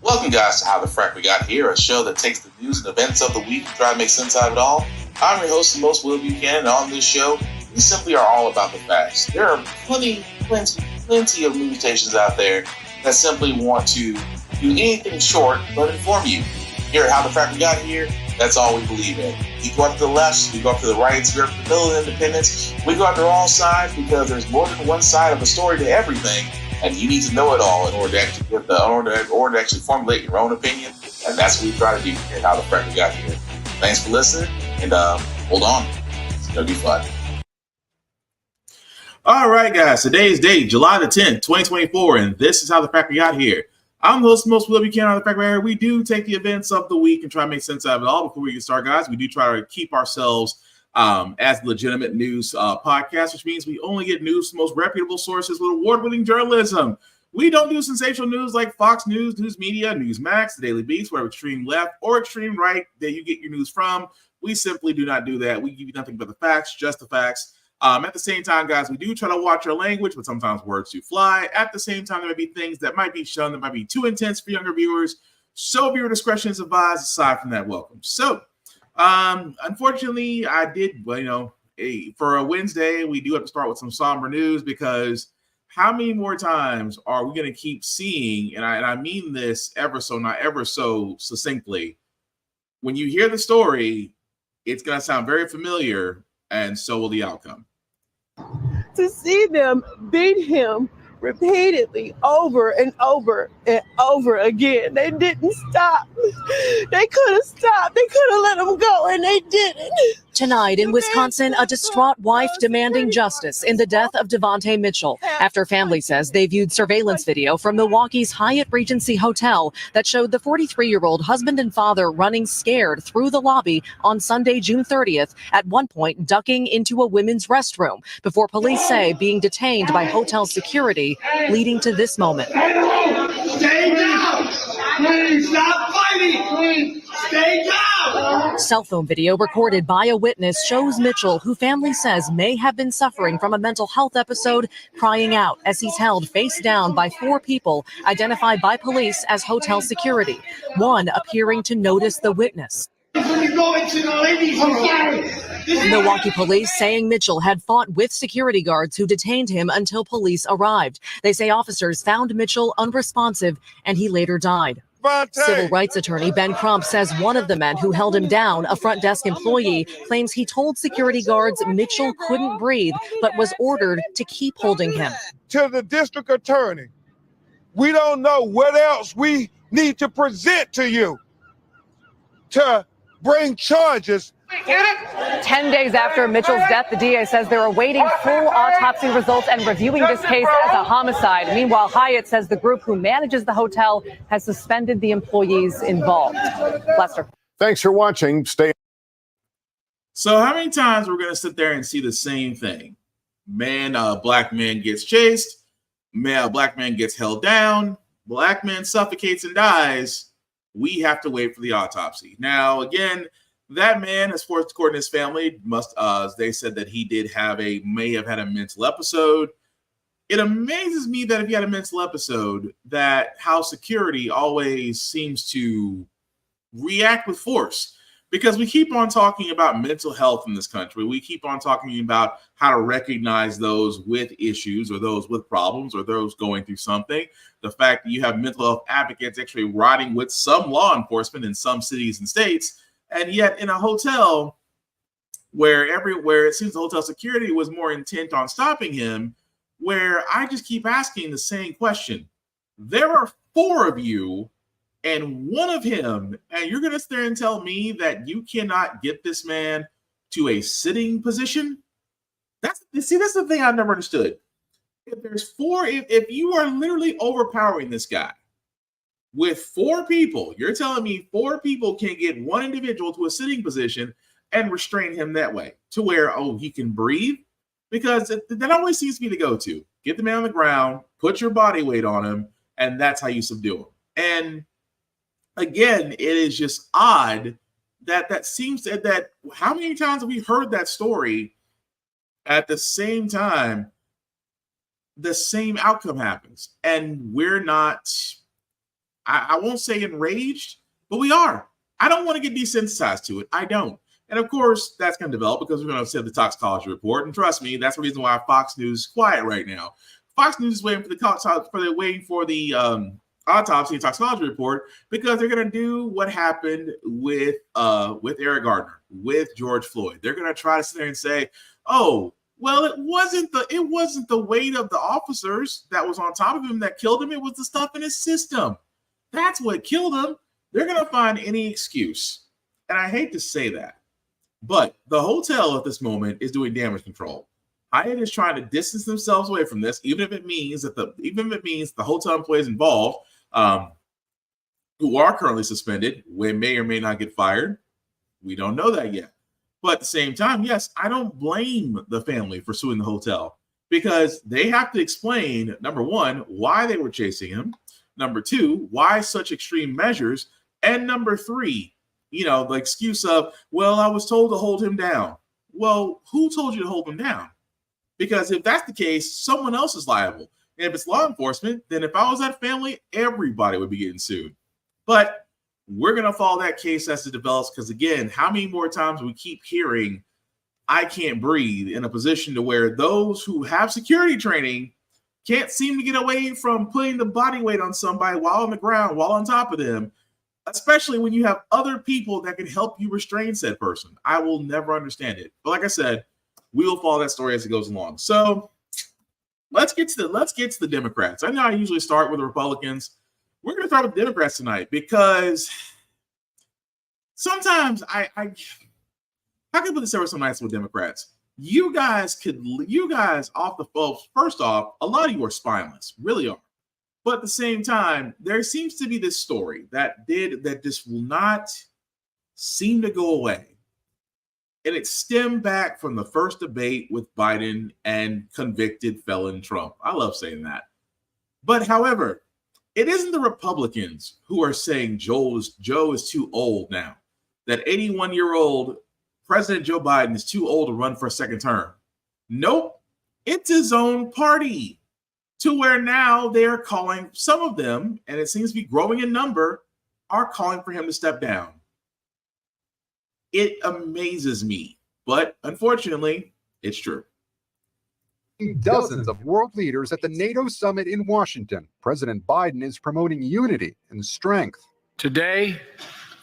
Welcome, guys, to How the Frack We Got Here, a show that takes the news and events of the week and try to make sense out of it all. I'm your host, the most Will Buchanan, and on this show, we simply are all about the facts. There are plenty of news stations out there that simply want to do anything short but inform you. Here at How the Frack We Got Here, that's all we believe in. We go up to the left, we go up to the right, we go up to the middle of independence. We go after all sides because there's more than one side of a story to everything. And you need to know it all in order to actually formulate your own opinion. And that's what we try to do here at How the Frack We Got Here. Thanks for listening, and hold on. It's going to be fun. All right, guys. Today's date, July the 10th, 2024, and this is How the Frack We Got Here. I'm the host, most Will Buchanan on the Frack We Got Here. We do take the events of the week and try to make sense out of it all. Before we get started, guys, we do try to keep ourselves as legitimate news podcast, which means we only get news from most reputable sources with award-winning journalism. We don't do sensational news like Fox News, News Media, Newsmax, The Daily Beast, where extreme left or extreme right that you get your news from. We simply do not do that. We give you nothing but the facts, just the facts. At the same time, guys, we do try to watch our language, but sometimes words do fly. At the same time, there might be things that might be shown that might be too intense for younger viewers. So viewer discretion is advised. Aside from that, welcome. So, unfortunately, I did, for a Wednesday, we do have to start with some somber news because how many more times are we going to keep seeing, and I mean this not ever so succinctly, when you hear the story, it's going to sound very familiar, and so will the outcome. To see them beat him repeatedly over and over and over again. They didn't stop. They could have stopped. They could have let him go, and they didn't. Tonight in Wisconsin, a distraught wife demanding justice in the death of Devontae Mitchell after family says they viewed surveillance video from Milwaukee's Hyatt Regency Hotel that showed the 43-year-old husband and father running scared through the lobby on Sunday, June 30th, at one point ducking into a women's restroom before police say being detained by hotel security, leading to this moment. Stay down! Please stop fighting! Please stay down! Cell phone video recorded by a witness shows Mitchell, who family says may have been suffering from a mental health episode, crying out as he's held face down by four people identified by police as hotel security, one appearing to notice the witness. Milwaukee police saying Mitchell had fought with security guards who detained him until police arrived. They say officers found Mitchell unresponsive and he later died. Civil rights attorney Ben Crump says one of the men who held him down, a front desk employee, claims he told security guards Mitchell couldn't breathe, but was ordered to keep holding him. To the district attorney, we don't know what else we need to present to you to bring charges. 10 days after Mitchell's death, the DA says they're awaiting full autopsy results and reviewing this case as a homicide. Meanwhile, Hyatt says the group who manages the hotel has suspended the employees involved. Lester. Thanks for watching. Stay. So how many times we're going to sit there and see the same thing? Black man gets chased. Black man gets held down. Black man suffocates and dies. We have to wait for the autopsy. Now, again, that man, as far as according to his family, they said that he may have had a mental episode. It amazes me that if he had a mental episode, that how security always seems to react with force. Because we keep on talking about mental health in this country. We keep on talking about how to recognize those with issues or those with problems or those going through something. The fact that you have mental health advocates actually riding with some law enforcement in some cities and states. And yet in a hotel where it seems the hotel security was more intent on stopping him, where I just keep asking the same question. There are four of you and one of him, and you're going to sit there and tell me that you cannot get this man to a sitting position? That's the thing I've never understood. If there's four, if you are literally overpowering this guy with four people, you're telling me four people can get one individual to a sitting position and restrain him that way to where, he can breathe? Because that always seems to be the go-to. Get the man on the ground, put your body weight on him, and that's how you subdue him. And again, it is just odd that how many times have we heard that story at the same time the same outcome happens? And we're not, I won't say enraged, but we are. I don't want to get desensitized to it. I don't. And of course, that's going to develop because we're going to see the toxicology report. And trust me, that's the reason why Fox News is quiet right now. Fox News is waiting for the autopsy and toxicology report because they're going to do what happened with Eric Gardner, with George Floyd. They're going to try to sit there and say, "Oh, well, it wasn't the weight of the officers that was on top of him that killed him. It was the stuff in his system. That's what killed him." They're going to find any excuse, and I hate to say that. But the hotel at this moment is doing damage control. Hyatt is trying to distance themselves away from this, even if it means the hotel employees involved, who are currently suspended, may or may not get fired. We don't know that yet. But at the same time, yes, I don't blame the family for suing the hotel because they have to explain, number one, why they were chasing him. Number two, why such extreme measures. And number three, the excuse of, well, I was told to hold him down. Well, who told you to hold him down? Because if that's the case, someone else is liable. And if it's law enforcement, then if I was that family, everybody would be getting sued. But we're going to follow that case as it develops because, again, how many more times we keep hearing I can't breathe in a position to where those who have security training can't seem to get away from putting the body weight on somebody while on the ground, while on top of them, especially when you have other people that can help you restrain said person. I will never understand it. But like I said, we will follow that story as it goes along. So let's get to the Democrats. I know I usually start with the Republicans. We're going to start with the Democrats tonight because sometimes how can I put this over some nice with Democrats? You guys off the folks. First off, a lot of you are spineless, really are. But at the same time, there seems to be this story that this will not seem to go away. And it stemmed back from the first debate with Biden and convicted felon Trump. I love saying that. But however, it isn't the Republicans who are saying Joe is too old now. That 81-year-old President Joe Biden is too old to run for a second term. Nope. It's his own party. To where now they're calling, some of them, and it seems to be growing in number, are calling for him to step down. It amazes me, but unfortunately, it's true. Dozens of world leaders at the NATO summit in Washington. President Biden is promoting unity and strength. Today,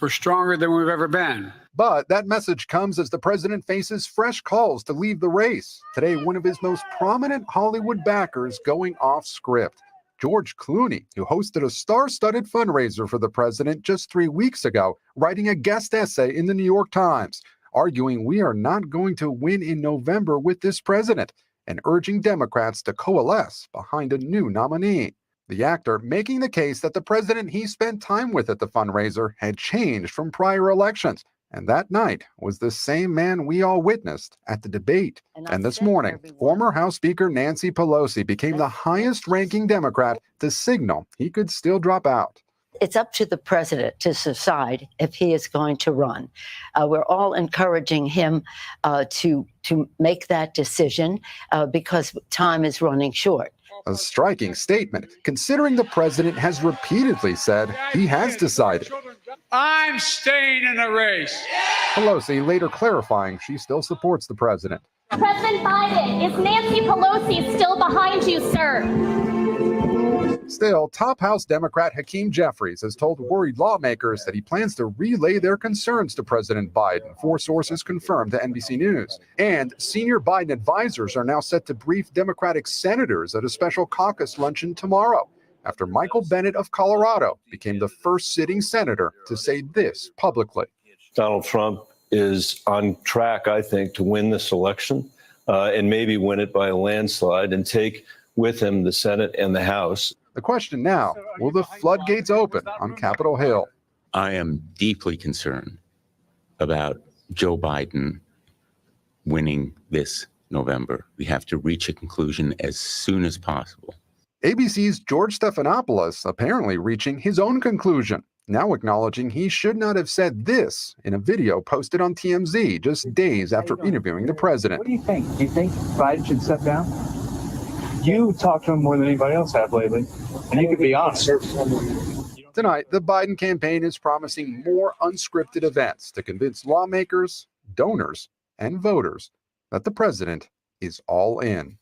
we're stronger than we've ever been. But that message comes as the president faces fresh calls to leave the race. Today, one of his most prominent Hollywood backers going off script. George Clooney, who hosted a star-studded fundraiser for the president just 3 weeks ago, writing a guest essay in the New York Times, arguing we are not going to win in November with this president, and urging Democrats to coalesce behind a new nominee. The actor making the case that the president he spent time with at the fundraiser had changed from prior elections. And that night was the same man we all witnessed at the debate. And this morning, former House Speaker Nancy Pelosi became the highest-ranking Democrat to signal he could still drop out. It's up to the president to decide if he is going to run. We're all encouraging him to make that decision because time is running short. A striking statement, considering the president has repeatedly said he has decided. I'm staying in the race. Pelosi later clarifying she still supports the president. President Biden, is Nancy Pelosi still behind you, sir? Still, top House Democrat Hakeem Jeffries has told worried lawmakers that he plans to relay their concerns to President Biden, 4 sources confirmed to NBC News. And senior Biden advisors are now set to brief Democratic senators at a special caucus luncheon tomorrow, after Michael Bennet of Colorado became the first sitting senator to say this publicly. Donald Trump is on track, I think, to win this election and maybe win it by a landslide and take with him the Senate and the House. The question now, will the floodgates open on Capitol Hill? I am deeply concerned about Joe Biden winning this November. We have to reach a conclusion as soon as possible. ABC's George Stephanopoulos apparently reaching his own conclusion, now acknowledging he should not have said this in a video posted on TMZ just days after interviewing the president. What do you think? Do you think Biden should step down? You talked to him more than anybody else have lately, and you could be honest. Tonight, the Biden campaign is promising more unscripted events to convince lawmakers, donors, and voters that the president is all in.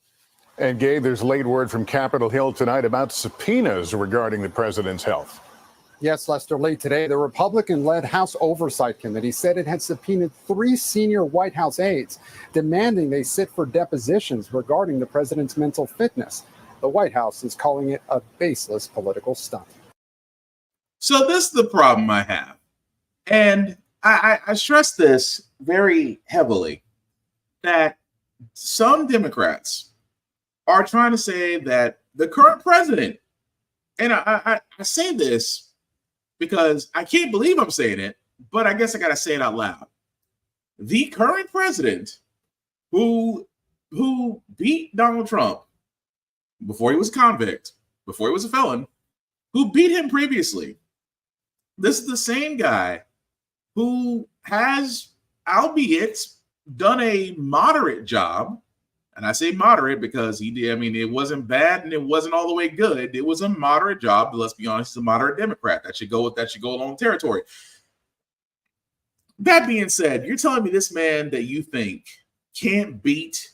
And Gabe, there's late word from Capitol Hill tonight about subpoenas regarding the president's health. Yes, Lester, late today, the Republican-led House Oversight Committee said it had subpoenaed 3 senior White House aides, demanding they sit for depositions regarding the president's mental fitness. The White House is calling it a baseless political stunt. So this is the problem I have. And I stress this very heavily, that some Democrats are trying to say that the current president, and I say this because I can't believe I'm saying it, but I guess I got to say it out loud. The current president who beat Donald Trump before he was a convict, before he was a felon, who beat him previously, this is the same guy who has, albeit, done a moderate job. And I say moderate because he did. I mean, it wasn't bad and it wasn't all the way good. It was a moderate job. But let's be honest, he's a moderate Democrat. That should go along territory. That being said, you're telling me this man that you think can't beat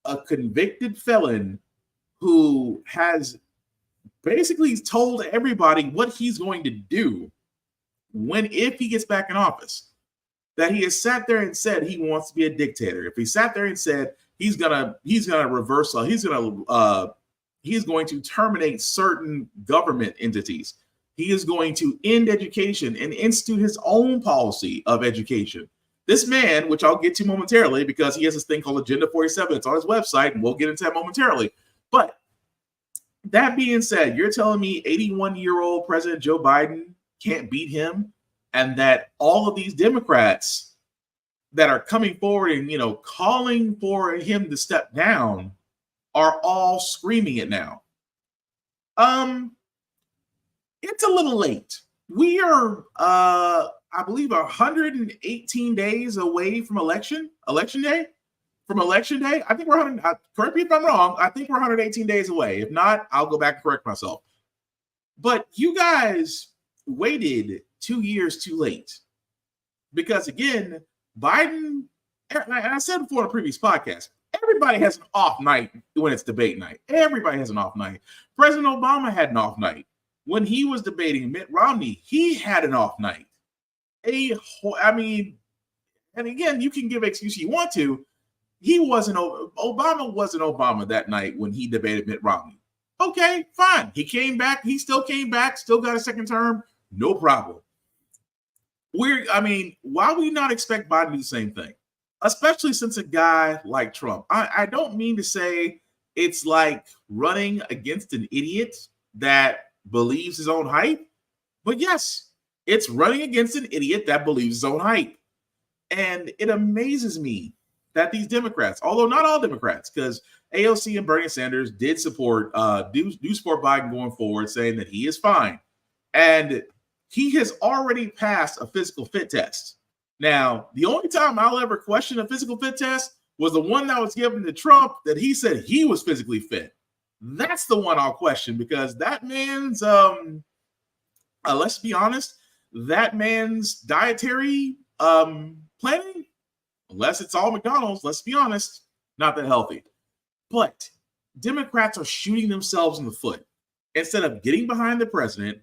a convicted felon who has basically told everybody what he's going to do if he gets back in office, that he has sat there and said he wants to be a dictator. If he sat there and said he's gonna reverse, he's going to terminate certain government entities, he is going to end education and institute his own policy of education. This man, which I'll get to momentarily because he has this thing called Agenda 47, it's on his website, and we'll get into that momentarily. But that being said, you're telling me 81-year-old President Joe Biden can't beat him, and that all of these Democrats that are coming forward and calling for him to step down are all screaming it now. It's a little late. We are I believe 118 days away from election day. I think we're correct me if I'm wrong. I think we're 118 days away. If not, I'll go back and correct myself. But you guys waited 2 years too late, because again, Biden, and I said before in a previous podcast, everybody has an off night when it's debate night. Everybody has an off night. President Obama had an off night. When he was debating Mitt Romney, he had an off night. And again, you can give excuse you want to. Obama wasn't Obama that night when he debated Mitt Romney. Okay, fine. He came back. He still came back, still got a second term. No problem. Why would we not expect Biden to do the same thing? Especially since a guy like Trump. I don't mean to say it's like running against an idiot that believes his own hype, but yes, it's running against an idiot that believes his own hype. And it amazes me that these Democrats, although not all Democrats, because AOC and Bernie Sanders did support Biden going forward, saying that he is fine. And he has already passed a physical fit test. Now, the only time I'll ever question a physical fit test was the one that was given to Trump that he said he was physically fit. That's the one I'll question, because that man's, let's be honest, that man's dietary planning, unless it's all McDonald's, let's be honest, not that healthy. But Democrats are shooting themselves in the foot. Instead of getting behind the president,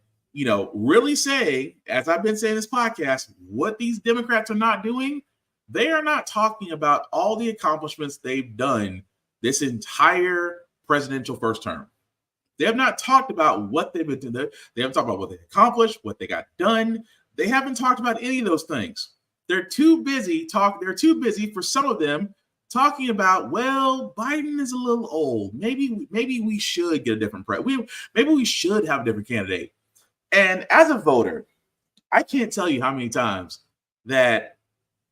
really saying, as I've been saying in this podcast, what these Democrats are not doing, they are not talking about all the accomplishments they've done this entire presidential first term. They have not talked about what they've been doing. They haven't talked about what they accomplished, what they got done. They haven't talked about any of those things. They're too busy for some of them talking about, well, Biden is a little old. Maybe we should get a different president. Maybe we should have a different candidate. And as a voter, I can't tell you how many times that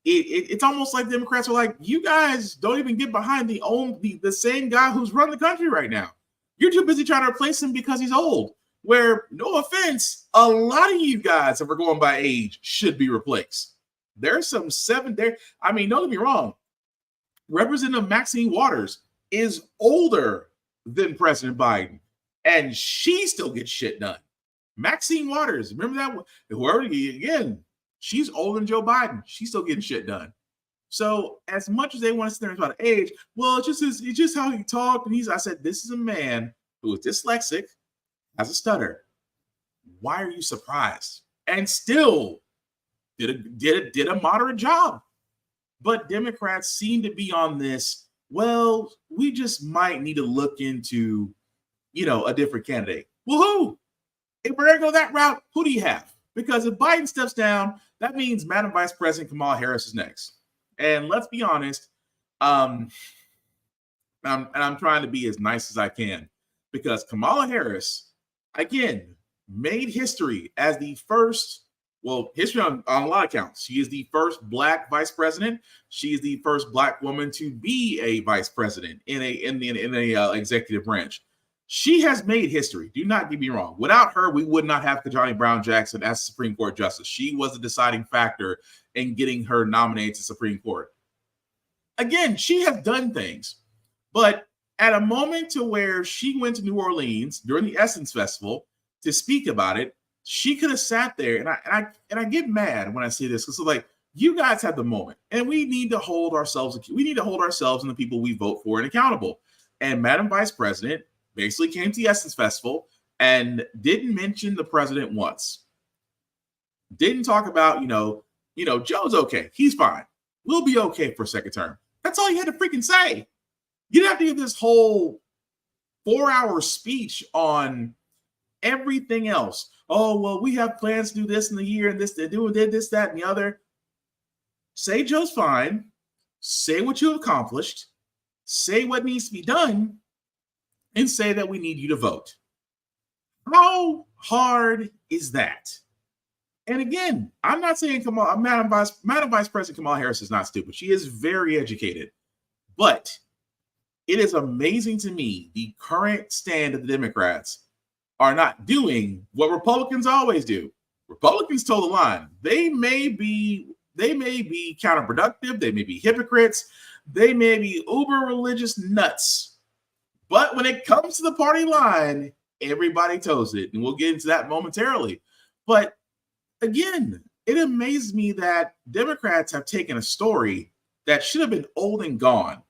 it's almost like Democrats are like, you guys don't even get behind the same guy who's running the country right now. You're too busy trying to replace him because he's old. Where, no offense, a lot of you guys, if we're going by age, should be replaced. There's some don't get me wrong. Representative Maxine Waters is older than President Biden, and she still gets shit done. Maxine Waters, remember that one? Whoever, again, she's older than Joe Biden. She's still getting shit done. So as much as they want to sit there and talk about age, well, it's just how he talked. And I said, this is a man who is dyslexic, has a stutter. Why are you surprised? And still did a moderate job. But Democrats seem to be on this, well, we just might need to look into, a different candidate. Well, who? If we're going to go that route, who do you have? Because if Biden steps down, that means Madam Vice President Kamala Harris is next. And let's be honest, I'm trying to be as nice as I can, because Kamala Harris, again, made history as the first, history on a lot of counts. She is the first Black vice president. She is the first Black woman to be a vice president in a executive branch. She has made history. Do not get me wrong. Without her, we would not have Ketanji Brown Jackson as Supreme Court justice. She was the deciding factor in getting her nominated to Supreme Court. Again, she has done things, but at a moment to where she went to New Orleans during the Essence Festival to speak about it, she could have sat there, and I get mad when I see this, because like, you guys have the moment, and we need to hold ourselves and the people we vote for and accountable. And Madam Vice President basically came to the Essence Festival and didn't mention the president once. Didn't talk about, Joe's okay. He's fine. We'll be okay for a second term. That's all you had to freaking say. You didn't have to give this whole 4-hour speech on everything else. Oh, well, we have plans to do this in the year and this, they did this, that, and the other. Say Joe's fine. Say what you accomplished. Say what needs to be done. And say that we need you to vote. How hard is that? And again, I'm not saying Madam Vice President Kamala Harris is not stupid. She is very educated. But it is amazing to me the current stand of the Democrats are not doing what Republicans always do. Republicans toe the line. They may be counterproductive. They may be hypocrites. They may be uber religious nuts. But when it comes to the party line, everybody toes it. And we'll get into that momentarily. But again, it amazes me that Democrats have taken a story that should have been old and gone,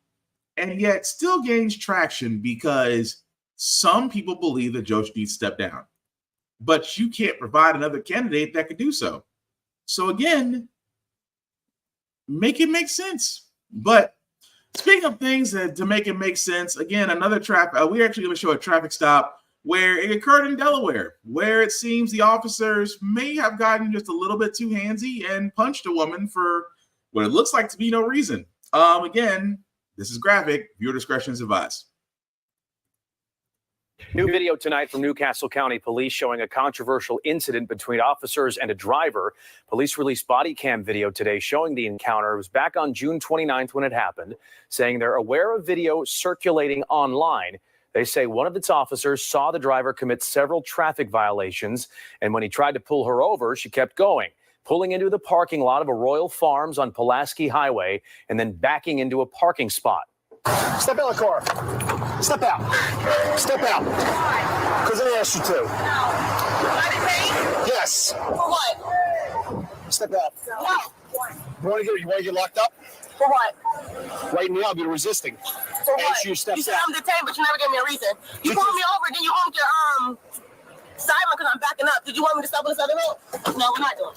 and yet still gains traction because some people believe that Joe should need to step down. But you can't provide another candidate that could do so. So again, make it make sense. But speaking of things to make it make sense, again, another we're actually going to show a traffic stop where it occurred in Delaware, where it seems the officers may have gotten just a little bit too handsy and punched a woman for what it looks like to be no reason. Again, this is graphic. Viewer discretion is advised. New video tonight from Newcastle County Police showing a controversial incident between officers and a driver. Police released body cam video today showing the encounter. It was back on June 29th when it happened, saying they're aware of video circulating online. They say one of its officers saw the driver commit several traffic violations, and when he tried to pull her over, she kept going, pulling into the parking lot of a Royal Farms on Pulaski Highway and then backing into a parking spot. Step out of the car. Step out. Step out. Because I asked you to. No. Yes. For what? Step out. No. You want to get locked up? For what? Right now, I'll be resisting. For what? You said I'm detained, but you never gave me a reason. You pulled me over, then you honked your siren because I'm backing up. Did you want me to stop on this other road? No, we're not doing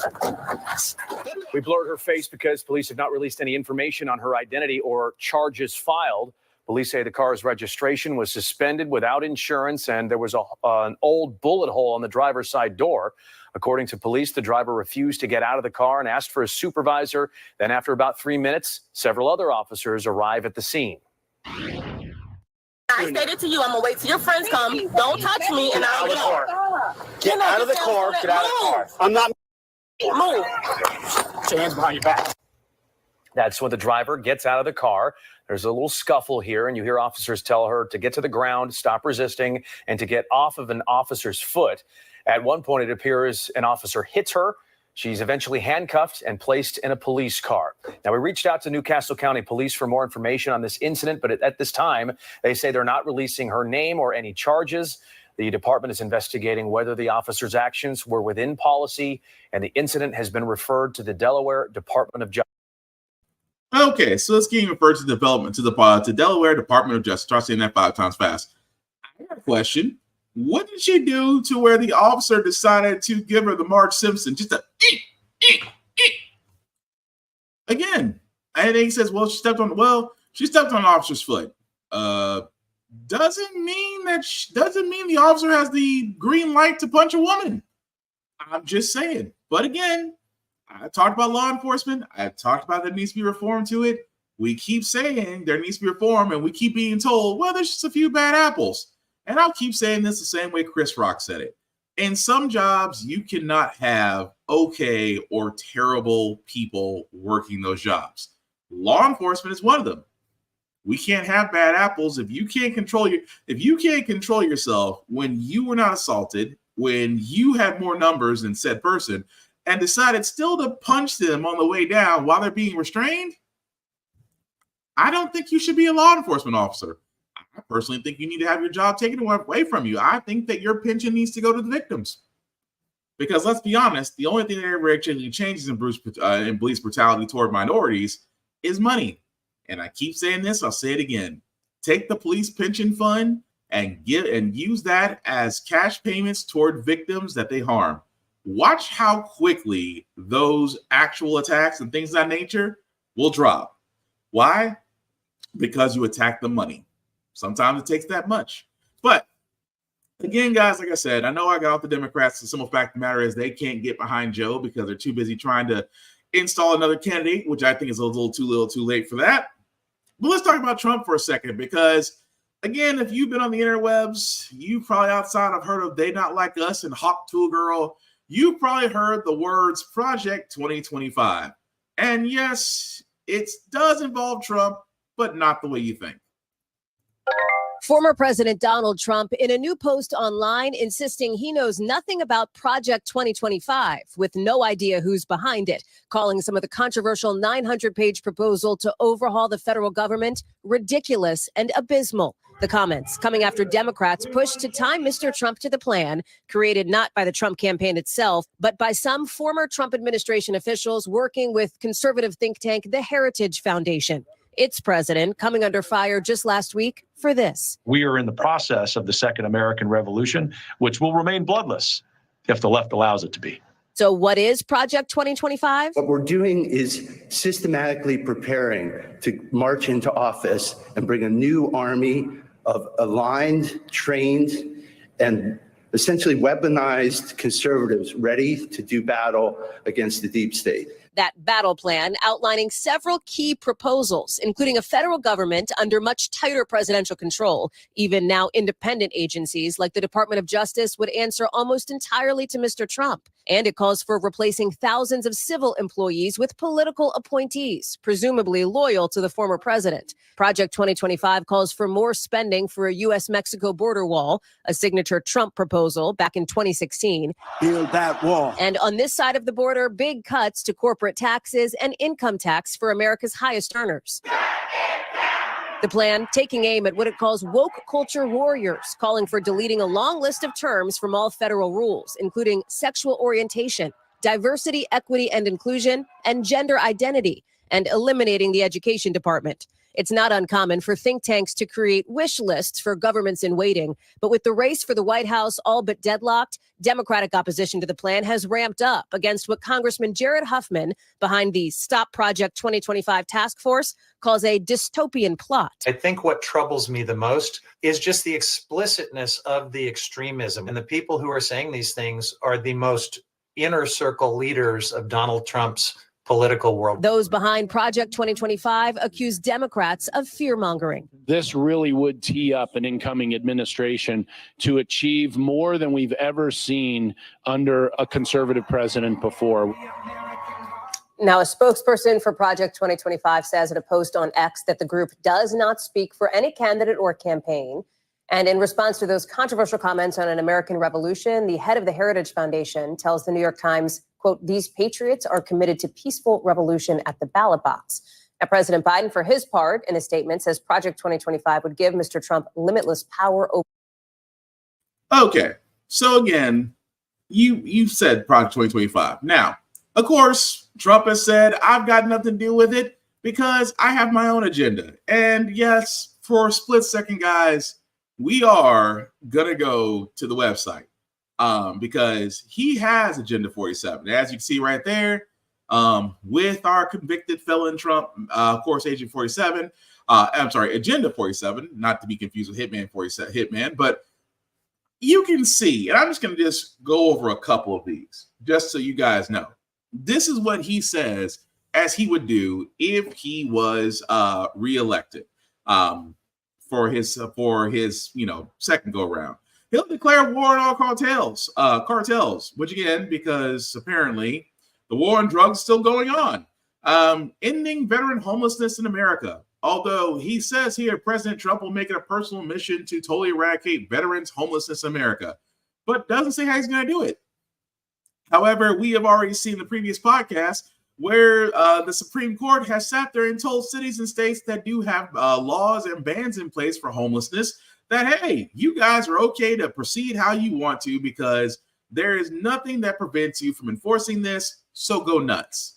it. We blurred her face because police have not released any information on her identity or charges filed. Police say the car's registration was suspended without insurance, and there was an old bullet hole on the driver's side door. According to police, the driver refused to get out of the car and asked for a supervisor. Then after about 3 minutes, several other officers arrive at the scene. I stated to you, I'm going to wait till your friends come. Don't touch me, and I'll get out. Get out of the car. Get out of the car. I'm not. Move. Put your hands behind your back. That's when the driver gets out of the car. There's a little scuffle here, and you hear officers tell her to get to the ground, stop resisting, and to get off of an officer's foot. At one point, it appears an officer hits her. She's eventually handcuffed and placed in a police car. Now, we reached out to Newcastle County Police for more information on this incident, but at this time, they say they're not releasing her name or any charges. The department is investigating whether the officer's actions were within policy, and the incident has been referred to the Delaware Department of Justice. Okay, so let's get referred to development to Delaware Department of Justice. Try saying that 5 times fast. I got a question. What did she do to where the officer decided to give her the Marge Simpson just a again? And then he says, "Well, she stepped on an officer's foot." Doesn't mean the officer has the green light to punch a woman. I'm just saying. But again, I talked about law enforcement. I talked about there needs to be reform to it. We keep saying there needs to be reform, and we keep being told, well, there's just a few bad apples. And I'll keep saying this the same way Chris Rock said it. In some jobs, you cannot have okay or terrible people working those jobs. Law enforcement is one of them. We can't have bad apples. If you can't control yourself when you were not assaulted, when you had more numbers than said person, and decided still to punch them on the way down while they're being restrained, I don't think you should be a law enforcement officer. I personally think you need to have your job taken away from you. I think that your pension needs to go to the victims. Because let's be honest, the only thing that ever actually changes in police brutality toward minorities is money. And I keep saying this, I'll say it again. Take the police pension fund and use that as cash payments toward victims that they harm. Watch how quickly those actual attacks and things of that nature will drop. Why? Because you attack the money. Sometimes it takes that much. But again, guys, like I said, I know I got off the Democrats. The simple fact of the matter is they can't get behind Joe because they're too busy trying to install another candidate, which I think is a little too late for that. But let's talk about Trump for a second, because again, if you've been on the interwebs, you probably outside have heard of They Not Like Us and Hawk Tool Girl. You probably heard the words Project 2025. And yes, it does involve Trump, but not the way you think. Former President Donald Trump in a new post online insisting he knows nothing about Project 2025 with no idea who's behind it, calling some of the controversial 900-page proposal to overhaul the federal government ridiculous and abysmal. The comments coming after Democrats pushed to tie Mr. Trump to the plan created not by the Trump campaign itself, but by some former Trump administration officials working with conservative think tank, the Heritage Foundation. Its president coming under fire just last week for this. We are in the process of the Second American Revolution, which will remain bloodless if the left allows it to be. So what is Project 2025? What we're doing is systematically preparing to march into office and bring a new army of aligned, trained, and essentially weaponized conservatives ready to do battle against the deep state. That battle plan outlining several key proposals, including a federal government under much tighter presidential control. Even now, independent agencies like the Department of Justice would answer almost entirely to Mr. Trump. And it calls for replacing thousands of civil employees with political appointees, presumably loyal to the former president. Project 2025 calls for more spending for a U.S.-Mexico border wall, a signature Trump proposal back in 2016. Build that wall. And on this side of the border, big cuts to corporate taxes and income tax for America's highest earners. The plan taking aim at what it calls woke culture warriors, calling for deleting a long list of terms from all federal rules, including sexual orientation, diversity, equity, and inclusion, and gender identity, and eliminating the education department. It's not uncommon for think tanks to create wish lists for governments in waiting. But with the race for the White House all but deadlocked, Democratic opposition to the plan has ramped up against what Congressman Jared Huffman, behind the Stop Project 2025 task force, calls a dystopian plot. I think what troubles me the most is just the explicitness of the extremism. And the people who are saying these things are the most inner circle leaders of Donald Trump's political world. Those behind Project 2025 accuse Democrats of fear-mongering. This really would tee up an incoming administration to achieve more than we've ever seen under a conservative president before. Now, a spokesperson for Project 2025 says in a post on X that the group does not speak for any candidate or campaign. And in response to those controversial comments on an American revolution, the head of the Heritage Foundation tells the New York Times, quote, "These patriots are committed to peaceful revolution at the ballot box." Now, President Biden, for his part, in a statement, says Project 2025 would give Mr. Trump limitless power over. Okay, so again, you said Project 2025. Now, of course, Trump has said, I've got nothing to do with it because I have my own agenda. And yes, for a split second, guys, we are going to go to the website because he has Agenda 47. As you can see right there, with our convicted felon Trump, of course, Agent 47. I'm sorry, Agenda 47, not to be confused with Hitman 47, Hitman, but you can see, and I'm just going to just go over a couple of these just so you guys know. This is what he says as he would do if he was reelected for his second go around. He'll declare war on all cartels, which again, because apparently the war on drugs is still going on. Ending veteran homelessness in America. Although he says here, President Trump will make it a personal mission to totally eradicate veterans' homelessness in America, but doesn't say how he's going to do it. However, we have already seen the previous podcast where the Supreme Court has sat there and told cities and states that do have laws and bans in place for homelessness that, hey, you guys are okay to proceed how you want to because there is nothing that prevents you from enforcing this, so go nuts.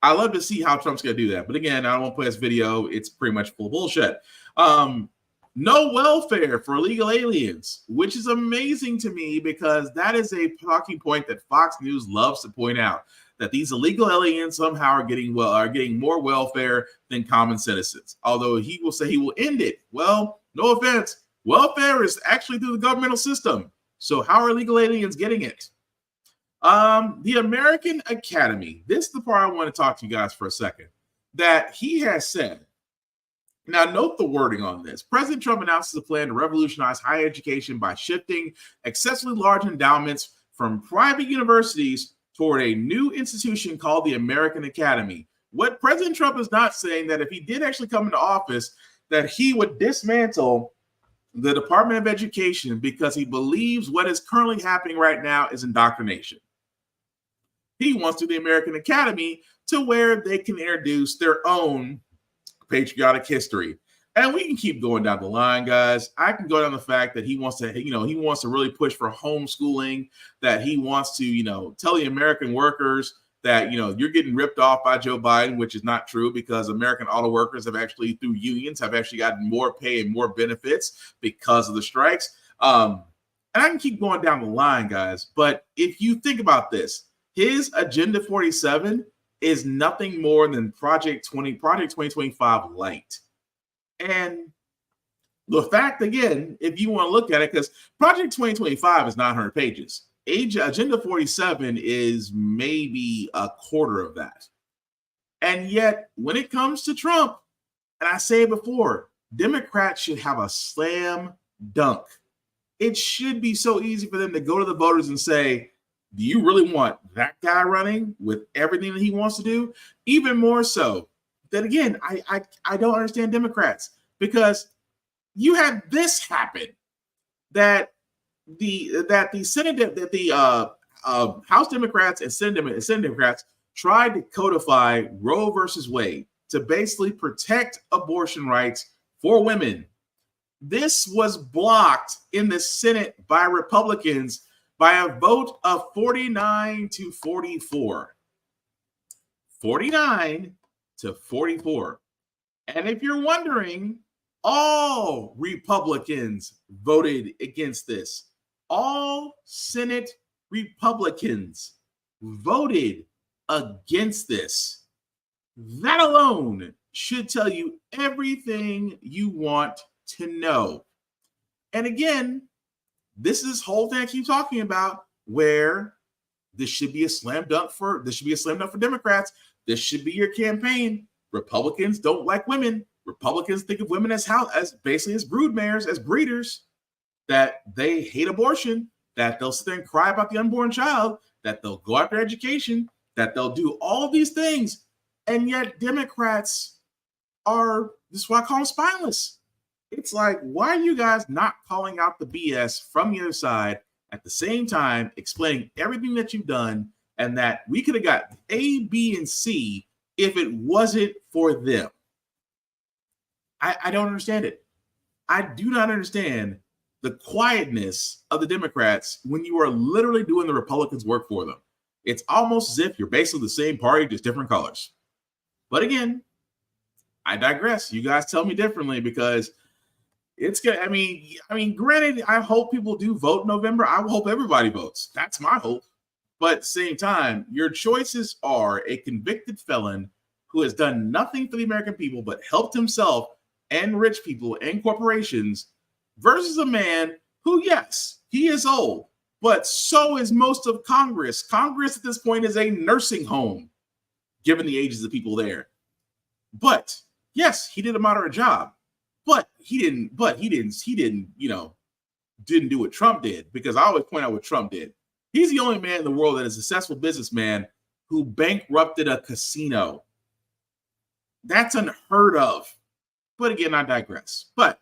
I love to see how Trump's going to do that. But again, I don't want to play this video. It's pretty much full of bullshit. No welfare for illegal aliens, which is amazing to me because that is a talking point that Fox News loves to point out, that these illegal aliens somehow are getting more welfare than common citizens. Although he will say he will end it. Well, no offense. Welfare is actually through the governmental system. So how are illegal aliens getting it? The American Academy. This is the part I want to talk to you guys for a second. That he has said. Now, note the wording on this. President Trump announces a plan to revolutionize higher education by shifting excessively large endowments from private universities toward a new institution called the American Academy. What President Trump is not saying that if he did actually come into office, that he would dismantle the Department of Education because he believes what is currently happening right now is indoctrination. He wants to do the American Academy to where they can introduce their own patriotic history. And we can keep going down the line, guys. I can go down the fact that he wants to, he wants to really push for homeschooling, that he wants to, tell the American workers that, you're getting ripped off by Joe Biden, which is not true because American auto workers have actually, through unions, have actually gotten more pay and more benefits because of the strikes. And I can keep going down the line, guys. But if you think about this, his Agenda 47 is nothing more than Project 2025 light. And the fact, again, if you want to look at it, because Project 2025 is 900 pages. Agenda 47 is maybe a quarter of that. And yet, when it comes to Trump, and I say it before, Democrats should have a slam dunk. It should be so easy for them to go to the voters and say, do you really want that guy running with everything that he wants to do? Even more so that, again, I don't understand Democrats because you had this happen that the House Democrats and Senate Democrats tried to codify Roe versus Wade to basically protect abortion rights for women. This was blocked in the Senate by Republicans by a vote of 49 to 44. 49 to 44. And if you're wondering, all Republicans voted against this. All Senate Republicans voted against this. That alone should tell you everything you want to know. And again, this is this whole thing I keep talking about where this should be a slam dunk for Democrats. This should be your campaign. Republicans don't like women. Republicans think of women as basically as broodmares, as breeders, that they hate abortion, that they'll sit there and cry about the unborn child, that they'll go after education, that they'll do all these things. And yet Democrats this is why I call them spineless. It's like, why are you guys not calling out the BS from the other side at the same time, explaining everything that you've done and that we could have got A, B, and C if it wasn't for them? I don't understand it. I do not understand the quietness of the Democrats when you are literally doing the Republicans' work for them. It's almost as if you're basically the same party, just different colors. But again, I digress. You guys tell me differently, because it's good. I mean, granted, I hope people do vote in November. I hope everybody votes. That's my hope. But at the same time, your choices are a convicted felon who has done nothing for the American people but helped himself and rich people and corporations, versus a man who, yes, he is old, but so is most of Congress. Congress at this point is a nursing home, given the ages of people there. But yes, he did a moderate job, but he didn't, didn't do what Trump did, because I always point out what Trump did. He's the only man in the world that is a successful businessman who bankrupted a casino. That's unheard of. But again, I digress. But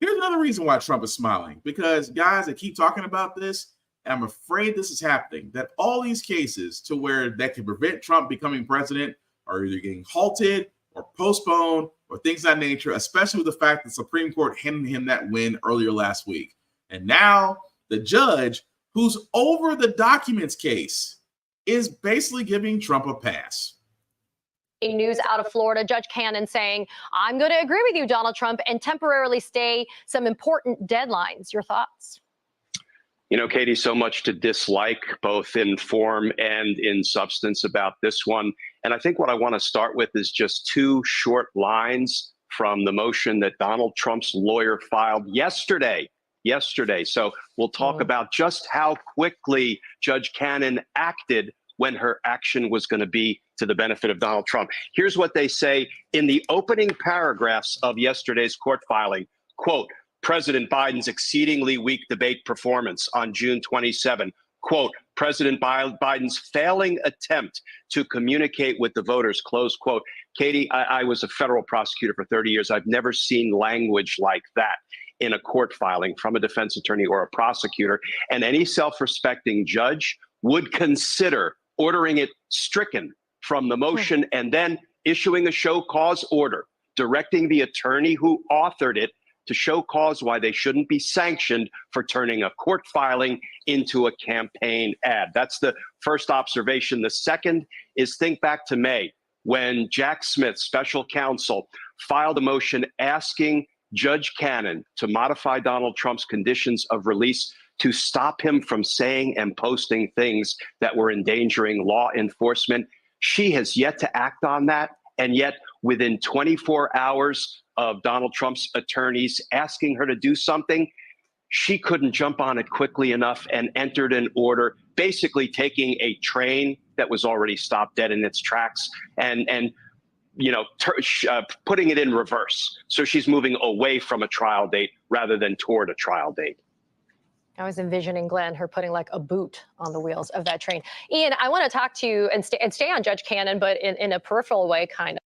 here's another reason why Trump is smiling, because guys that keep talking about this, and I'm afraid this is happening, that all these cases to where that can prevent Trump becoming president are either getting halted or postponed or things of that nature, especially with the fact that the Supreme Court handed him that win earlier last week. And now the judge who's over the documents case is basically giving Trump a pass. News out of Florida, Judge Cannon saying, I'm going to agree with you, Donald Trump, and temporarily stay some important deadlines. Your thoughts? You know, Katie, so much to dislike, both in form and in substance, about this one. And I think what I want to start with is just two short lines from the motion that Donald Trump's lawyer filed yesterday. So we'll talk about just how quickly Judge Cannon acted when her action was going to be to the benefit of Donald Trump. Here's what they say in the opening paragraphs of yesterday's court filing. Quote, President Biden's exceedingly weak debate performance on June 27. Quote, President Biden's failing attempt to communicate with the voters, close quote. Katie, I was a federal prosecutor for 30 years. I've never seen language like that in a court filing from a defense attorney or a prosecutor. And any self-respecting judge would consider ordering it stricken from the motion and then issuing a show cause order, directing the attorney who authored it to show cause why they shouldn't be sanctioned for turning a court filing into a campaign ad. That's the first observation. The second is think back to May, when Jack Smith, special counsel, filed a motion asking Judge Cannon to modify Donald Trump's conditions of release to stop him from saying and posting things that were endangering law enforcement. She has yet to act on that. And yet, within 24 hours of Donald Trump's attorneys asking her to do something, she couldn't jump on it quickly enough and entered an order, basically taking a train that was already stopped dead in its tracks and putting it in reverse. So she's moving away from a trial date rather than toward a trial date. I was envisioning, Glenn, her putting like a boot on the wheels of that train. Ian, I want to talk to you and stay on Judge Cannon, but in a peripheral way, kind of.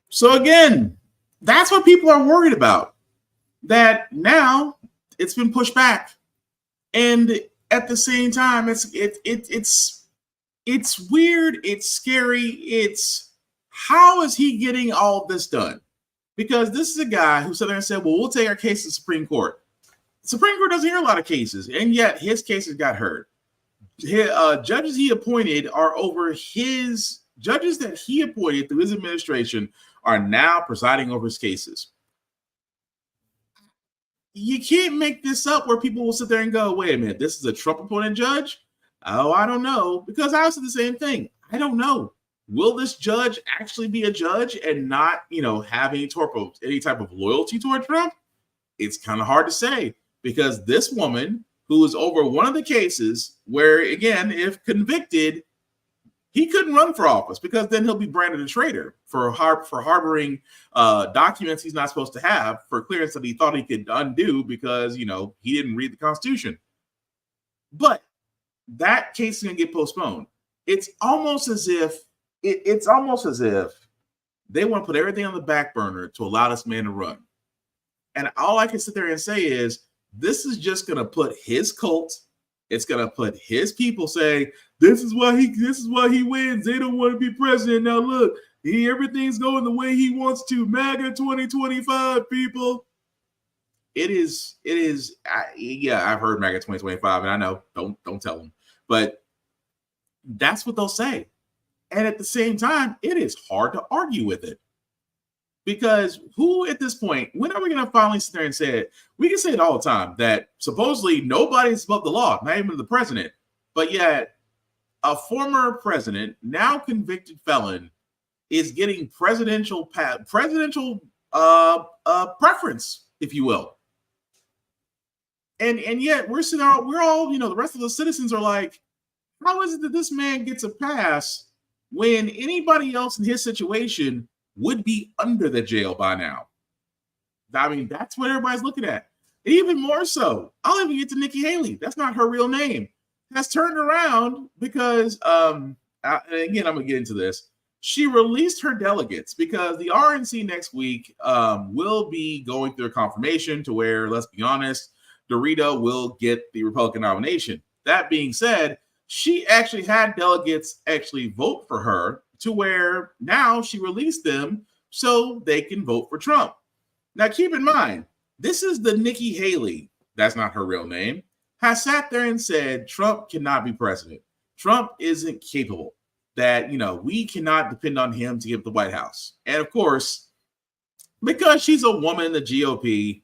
So again, that's what people are worried about. That now it's been pushed back, and at the same time, it's weird. It's scary. It's how is he getting all this done? Because this is a guy who sat there and said, well, we'll take our case to the Supreme Court. The Supreme Court doesn't hear a lot of cases, and yet his cases got heard. Judges he appointed are over his judges that he appointed through his administration are now presiding over his cases. You can't make this up where people will sit there and go, wait a minute, this is a Trump opponent judge? Oh, I don't know. Because I said the same thing. I don't know. Will this judge actually be a judge and not, have any type of loyalty toward Trump? It's kind of hard to say, because this woman who is over one of the cases where, again, if convicted, he couldn't run for office because then he'll be branded a traitor for harboring documents he's not supposed to have for clearance that he thought he could undo because, he didn't read the Constitution. But that case is going to get postponed. It's almost as if they want to put everything on the back burner to allow this man to run. And all I can sit there and say is this is just going to put his cult. It's going to put his people saying, this is why he wins. They don't want to be president. Now, look, everything's going the way he wants to. MAGA 2025, people. It is. Yeah, I've heard MAGA 2025, and I know. Don't tell them, but that's what they'll say. And at the same time, it is hard to argue with it. Because who at this point, when are we going to finally sit there and say it? We can say it all the time that supposedly nobody's above the law, not even the president. But yet a former president, now convicted felon, is getting presidential preference, if you will. And yet we're all, the rest of the citizens are like, how is it that this man gets a pass when anybody else in his situation would be under the jail by now? I mean, that's what everybody's looking at. And even more so, I'll even get to Nikki Haley. That's not her real name. Has turned around because, and again, I'm going to get into this. She released her delegates because the RNC next week will be going through a confirmation to where, let's be honest, Dorito will get the Republican nomination. That being said, she actually had delegates actually vote for her to where now she released them so they can vote for Trump. Now, keep in mind, this is the Nikki Haley, that's not her real name, has sat there and said Trump cannot be president. Trump isn't capable, that, we cannot depend on him to get the White House. And of course, because she's a woman in the GOP,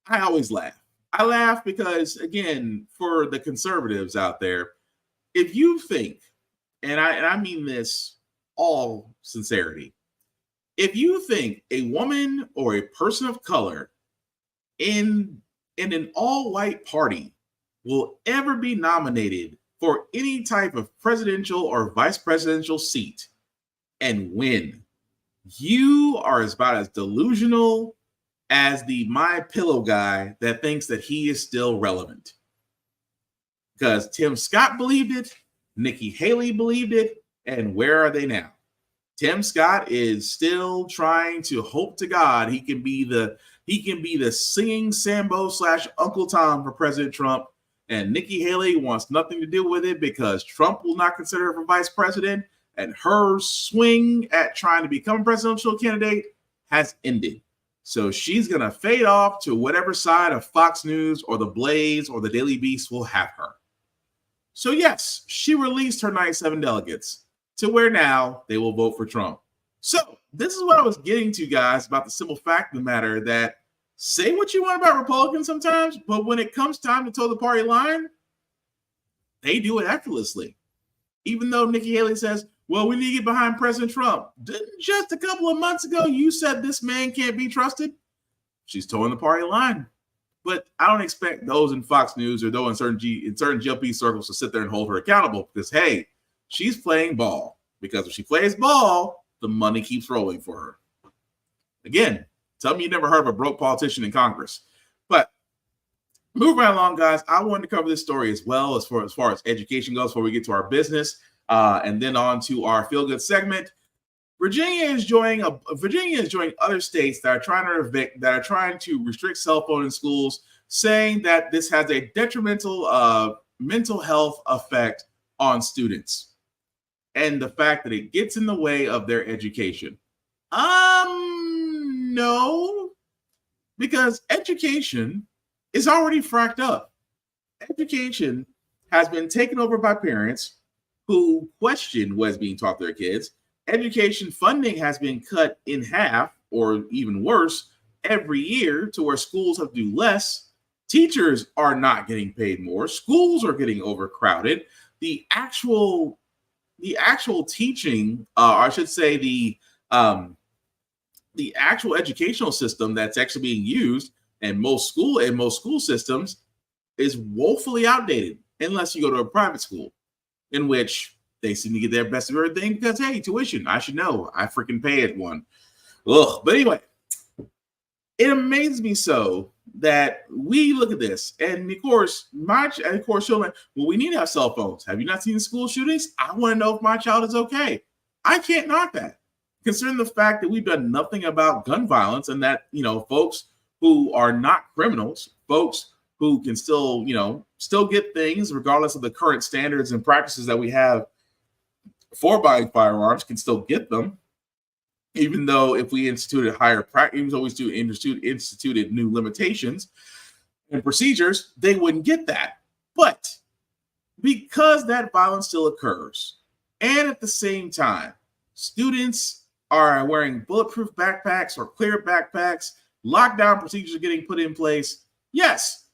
I always laugh. I laugh because, again, for the conservatives out there, if you think, and I mean this all sincerity, if you think a woman or a person of color in an all-white party will ever be nominated for any type of presidential or vice presidential seat and win, you are about as delusional as the My Pillow guy that thinks that he is still relevant. Because Tim Scott believed it, Nikki Haley believed it, and where are they now? Tim Scott is still trying to hope to God he can be the singing Sambo / Uncle Tom for President Trump, and Nikki Haley wants nothing to do with it because Trump will not consider her for vice president, and her swing at trying to become a presidential candidate has ended. So she's going to fade off to whatever side of Fox News or the Blaze or the Daily Beast will have her. So yes, she released her 97 delegates to where now they will vote for Trump. So this is what I was getting to, guys, about the simple fact of the matter that say what you want about Republicans sometimes, but when it comes time to toe the party line, they do it effortlessly. Even though Nikki Haley says, well, we need to get behind President Trump. Didn't just a couple of months ago you said this man can't be trusted? She's towing the party line. But I don't expect those in Fox News or those in certain GOP circles to sit there and hold her accountable because, hey, she's playing ball. Because if she plays ball, the money keeps rolling for her. Again, tell me you never heard of a broke politician in Congress. But moving right along, guys, I wanted to cover this story as well as far as education goes before we get to our business and then on to our feel-good segment. Virginia is joining other states that are trying to restrict cell phone in schools, saying that this has a detrimental mental health effect on students and the fact that it gets in the way of their education. No, because education is already fracked up. Education has been taken over by parents who question what is being taught their kids. Education funding has been cut in half or even worse every year to where schools have to do less. Teachers are not getting paid more. Schools are getting overcrowded. The actual teaching, I should say the actual educational system that's actually being used in most school systems is woefully outdated unless you go to a private school in which they seem to get their best of everything because, hey, tuition, I should know. I freaking pay it one. Ugh. But anyway, it amazes me so that we look at this. And of course, children, well, we need to have cell phones. Have you not seen the school shootings? I want to know if my child is okay. I can't knock that. Considering the fact that we've done nothing about gun violence and that, folks who are not criminals, folks who can still get things regardless of the current standards and practices that we have for buying firearms can still get them. even though if we instituted even though we instituted new limitations and procedures, they wouldn't get that. But because that violence still occurs, and at the same time, students are wearing bulletproof backpacks or clear backpacks, lockdown procedures are getting put in place. Yes,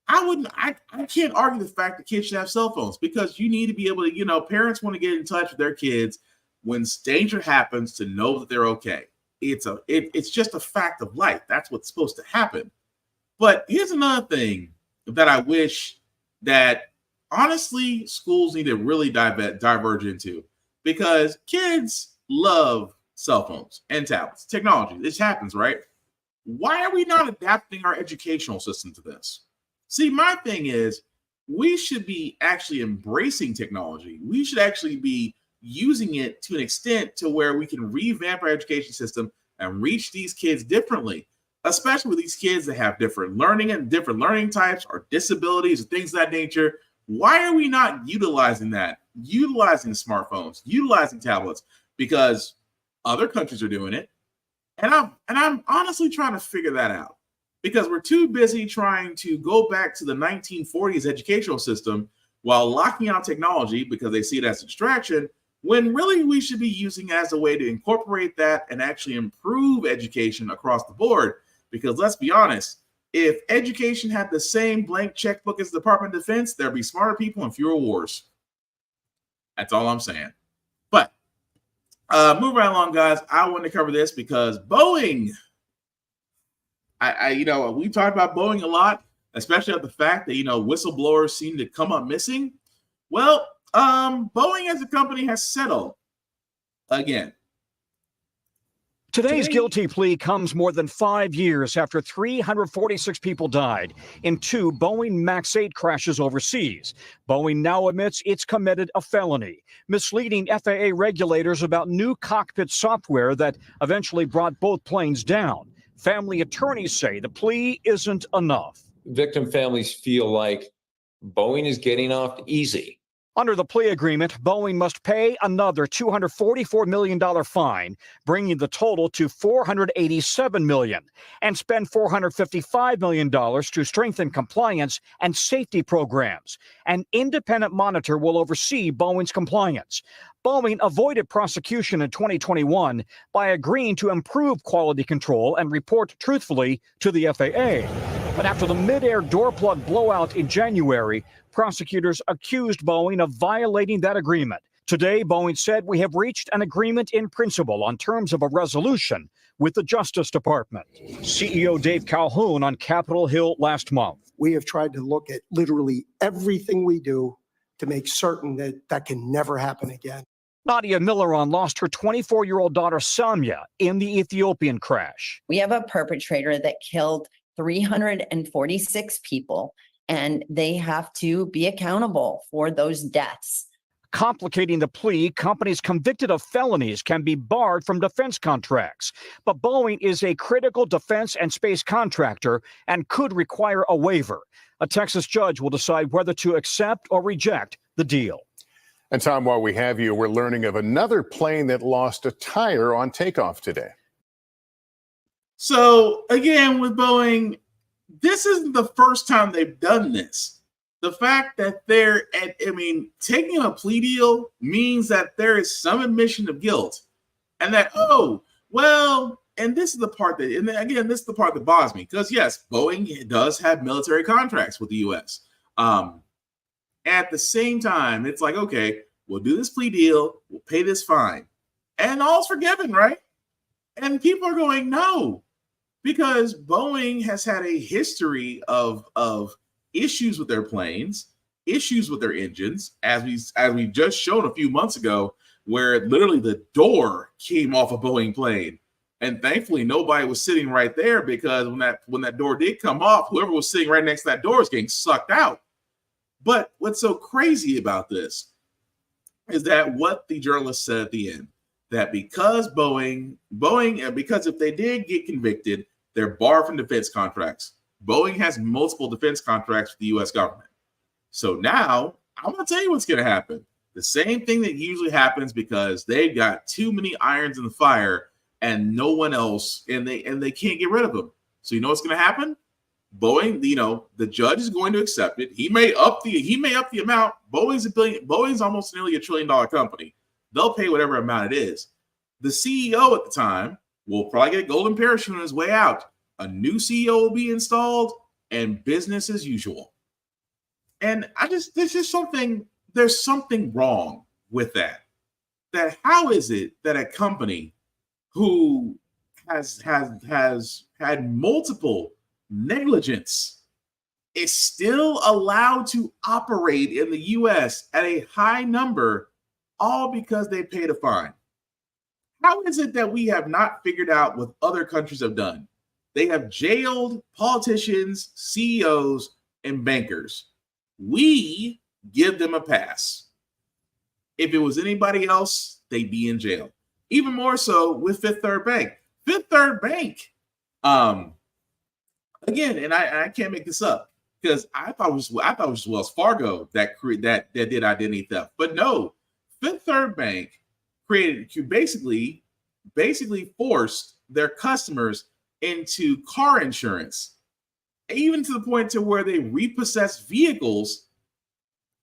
I can't argue the fact that kids should have cell phones, because you need to be able to, parents want to get in touch with their kids when danger happens to know that they're okay. It's just a fact of life. That's what's supposed to happen. But here's another thing that I wish that honestly schools need to really diverge into, because kids love cell phones and tablets, technology. This happens, right? Why are we not adapting our educational system to this? See, my thing is, we should be actually embracing technology. We should actually be using it to an extent to where we can revamp our education system and reach these kids differently, especially with these kids that have different learning types or disabilities or things of that nature. Why are we not utilizing that? Utilizing smartphones, utilizing tablets, because other countries are doing it. And I'm honestly trying to figure that out, because we're too busy trying to go back to the 1940s educational system while locking out technology because they see it as a distraction, when really we should be using it as a way to incorporate that and actually improve education across the board. Because let's be honest, if education had the same blank checkbook as the Department of Defense, there'd be smarter people and fewer wars. That's all I'm saying. But moving right along, guys, I want to cover this because Boeing, we talked about Boeing a lot, especially the fact that, whistleblowers seem to come up missing. Well, Boeing as a company has settled again. Today's guilty plea comes more than 5 years after 346 people died in 2 Boeing MAX 8 crashes overseas. Boeing now admits it's committed a felony, misleading FAA regulators about new cockpit software that eventually brought both planes down. Family attorneys say the plea isn't enough. Victim families feel like Boeing is getting off easy. Under the plea agreement, Boeing must pay another $244 million fine, bringing the total to $487 million, and spend $455 million to strengthen compliance and safety programs. An independent monitor will oversee Boeing's compliance. Boeing avoided prosecution in 2021 by agreeing to improve quality control and report truthfully to the FAA. But after the mid-air door plug blowout in January, prosecutors accused Boeing of violating that agreement. Today, Boeing said we have reached an agreement in principle on terms of a resolution with the Justice Department. CEO Dave Calhoun on Capitol Hill last month. We have tried to look at literally everything we do to make certain that that can never happen again. Nadia Milaron lost her 24-year-old daughter Samia in the Ethiopian crash. We have a perpetrator that killed 346 people, and they have to be accountable for those deaths. Complicating the plea, companies convicted of felonies can be barred from defense contracts. But Boeing is a critical defense and space contractor and could require a waiver. A Texas judge will decide whether to accept or reject the deal. And Tom, while we have you, we're learning of another plane that lost a tire on takeoff today. So again, with Boeing, this isn't the first time they've done this. The fact that taking a plea deal means that there is some admission of guilt, and that, and this is the part that bothers me, because yes, Boeing does have military contracts with the U.S. At the same time, it's like, okay, we'll do this plea deal, we'll pay this fine, and all's forgiven, right? And people are going, no, because Boeing has had a history of issues with their planes, issues with their engines, as we just showed a few months ago, where literally the door came off a Boeing plane. And thankfully, nobody was sitting right there, because when that door did come off, whoever was sitting right next to that door is getting sucked out. But what's so crazy about this is that what the journalist said at the end, that because because if they did get convicted, they're barred from defense contracts. Boeing has multiple defense contracts with the U.S. government. So now I'm going to tell you what's going to happen. The same thing that usually happens because they've got too many irons in the fire, and no one else, and they can't get rid of him. So you know what's going to happen? Boeing, the judge is going to accept it. He may up the amount. Boeing's almost nearly $1 trillion company. They'll pay whatever amount it is. The CEO at the time will probably get a golden parachute on his way out. A new CEO will be installed, and business as usual. And there's something wrong with that. That how is it that a company who has had multiple negligence is still allowed to operate in the US at a high number, all because they paid a fine? How is it that we have not figured out what other countries have done? They have jailed politicians, CEOs, and bankers. We give them a pass. If it was anybody else, they'd be in jail. Even more so with Fifth Third Bank. Fifth Third Bank, again, and I can't make this up because I thought it was Wells Fargo that did identity theft, but no, Fifth Third Bank basically forced their customers into car insurance, even to the point to where they repossessed vehicles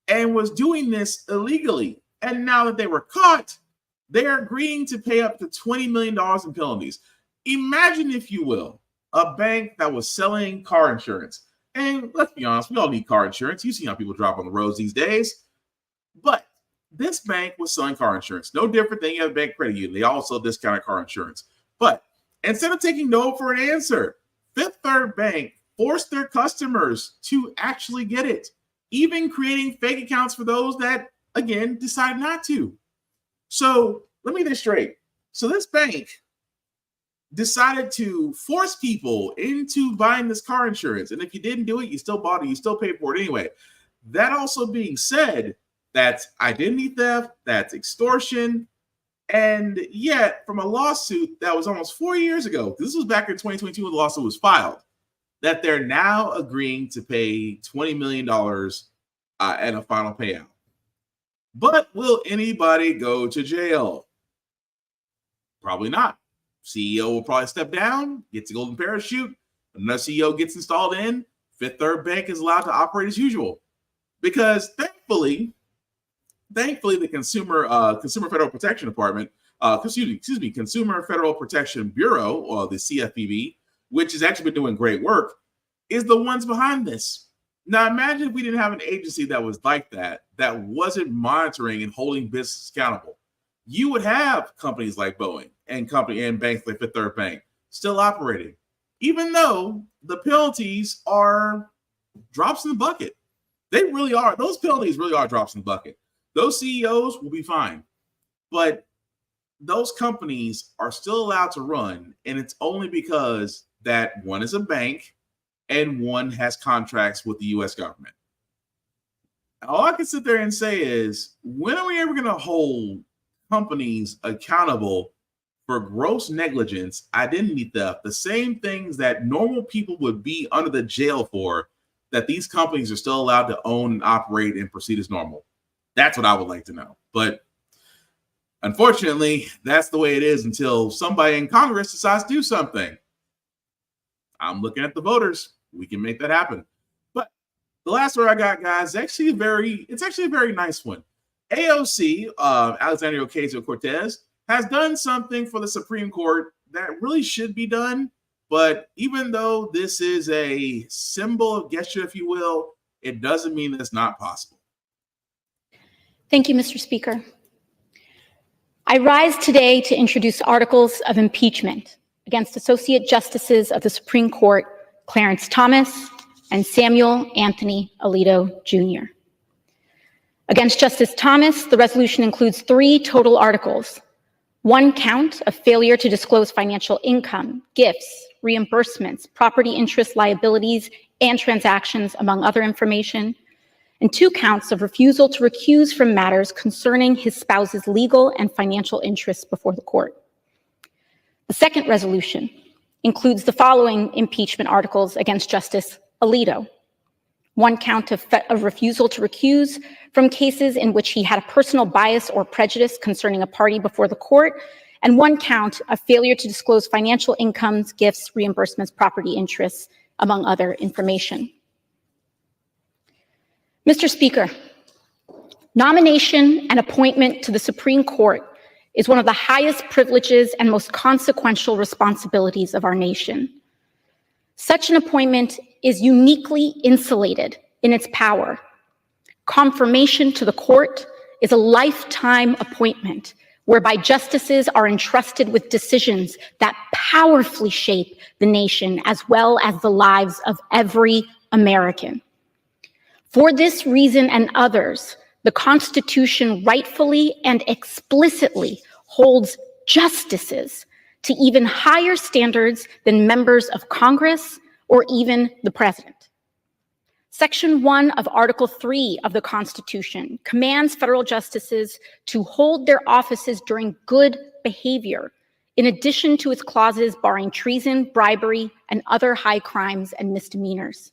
and was doing this illegally. And now that they were caught, they're agreeing to pay up to $20 million in penalties. Imagine, if you will, a bank that was selling car insurance. And let's be honest, we all need car insurance. You see how people drive on the roads these days. But this bank was selling car insurance. No different than any other bank credit union. They all sell discounted car insurance. But instead of taking no for an answer, Fifth Third Bank forced their customers to actually get it, even creating fake accounts for those that, again, decide not to. So let me get this straight. So this bank decided to force people into buying this car insurance. And if you didn't do it, you still bought it, you still paid for it anyway. That also being said, that's identity theft, that's extortion. And yet, from a lawsuit that was almost 4 years ago, this was back in 2022 when the lawsuit was filed, that they're now agreeing to pay $20 million and a final payout. But will anybody go to jail? Probably not. CEO will probably step down, gets a golden parachute. Another CEO gets installed in. Fifth Third Bank is allowed to operate as usual. Because thankfully, the Consumer Federal Protection Department, Consumer Federal Protection Bureau, or the CFPB, which has actually been doing great work, is the ones behind this. Now, imagine if we didn't have an agency that was like that wasn't monitoring and holding business accountable. You would have companies like Boeing and banks like Fifth Third Bank still operating, even though the penalties are drops in the bucket. They really are. Those penalties really are drops in the bucket. Those CEOs will be fine, but those companies are still allowed to run, and it's only because that one is a bank and one has contracts with the U.S. government. All I can sit there and say is, when are we ever going to hold companies accountable for gross negligence, identity theft, the same things that normal people would be under the jail for, that these companies are still allowed to own and operate and proceed as normal? That's what I would like to know. But unfortunately, that's the way it is until somebody in Congress decides to do something. I'm looking at the voters. We can make that happen. But the last word I got, guys, it's actually a very nice one. AOC, Alexandria Ocasio-Cortez, has done something for the Supreme Court that really should be done. But even though this is a symbol of gesture, if you will, it doesn't mean that it's not possible. Thank you, Mr. Speaker. I rise today to introduce articles of impeachment against Associate Justices of the Supreme Court, Clarence Thomas and Samuel Anthony Alito, Jr. Against Justice Thomas, the resolution includes 3 total articles: 1 count of failure to disclose financial income, gifts, reimbursements, property interest liabilities, and transactions, among other information, and 2 counts of refusal to recuse from matters concerning his spouse's legal and financial interests before the court. The second resolution includes the following impeachment articles against Justice Alito: 1 count of refusal to recuse from cases in which he had a personal bias or prejudice concerning a party before the court, and one count of failure to disclose financial incomes, gifts, reimbursements, property interests, among other information. Mr. Speaker, nomination and appointment to the Supreme Court is one of the highest privileges and most consequential responsibilities of our nation. Such an appointment is uniquely insulated in its power. Confirmation to the court is a lifetime appointment whereby justices are entrusted with decisions that powerfully shape the nation as well as the lives of every American. For this reason and others, the Constitution rightfully and explicitly holds justices to even higher standards than members of Congress or even the president. Section 1 of Article 3 of the Constitution commands federal justices to hold their offices during good behavior, in addition to its clauses barring treason, bribery, and other high crimes and misdemeanors.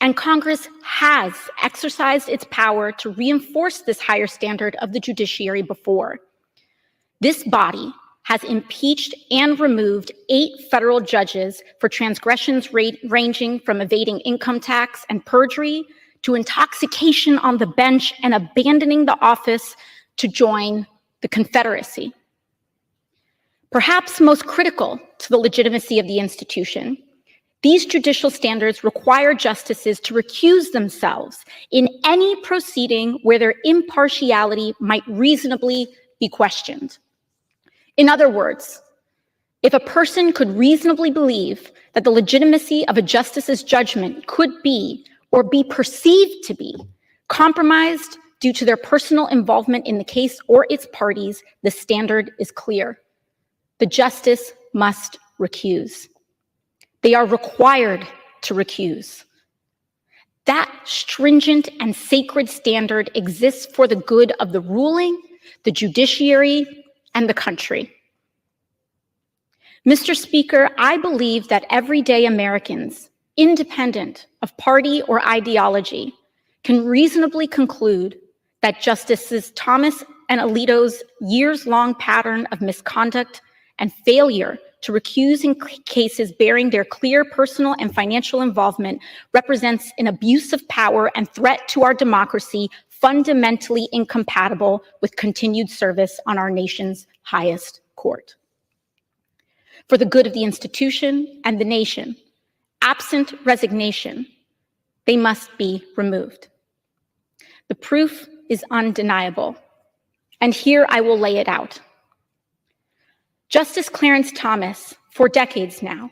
And Congress has exercised its power to reinforce this higher standard of the judiciary before. This body has impeached and removed 8 federal judges for transgressions ranging from evading income tax and perjury to intoxication on the bench and abandoning the office to join the Confederacy. Perhaps most critical to the legitimacy of the institution, these judicial standards require justices to recuse themselves in any proceeding where their impartiality might reasonably be questioned. In other words, if a person could reasonably believe that the legitimacy of a justice's judgment could be or be perceived to be compromised due to their personal involvement in the case or its parties, the standard is clear. The justice must recuse. They are required to recuse. That stringent and sacred standard exists for the good of the ruling, the judiciary, and the country. Mr. Speaker, I believe that everyday Americans, independent of party or ideology, can reasonably conclude that Justices Thomas and Alito's years-long pattern of misconduct and failure to recuse in cases bearing their clear personal and financial involvement represents an abuse of power and threat to our democracy fundamentally incompatible with continued service on our nation's highest court. For the good of the institution and the nation, absent resignation, they must be removed. The proof is undeniable, and here I will lay it out. Justice Clarence Thomas, for decades now,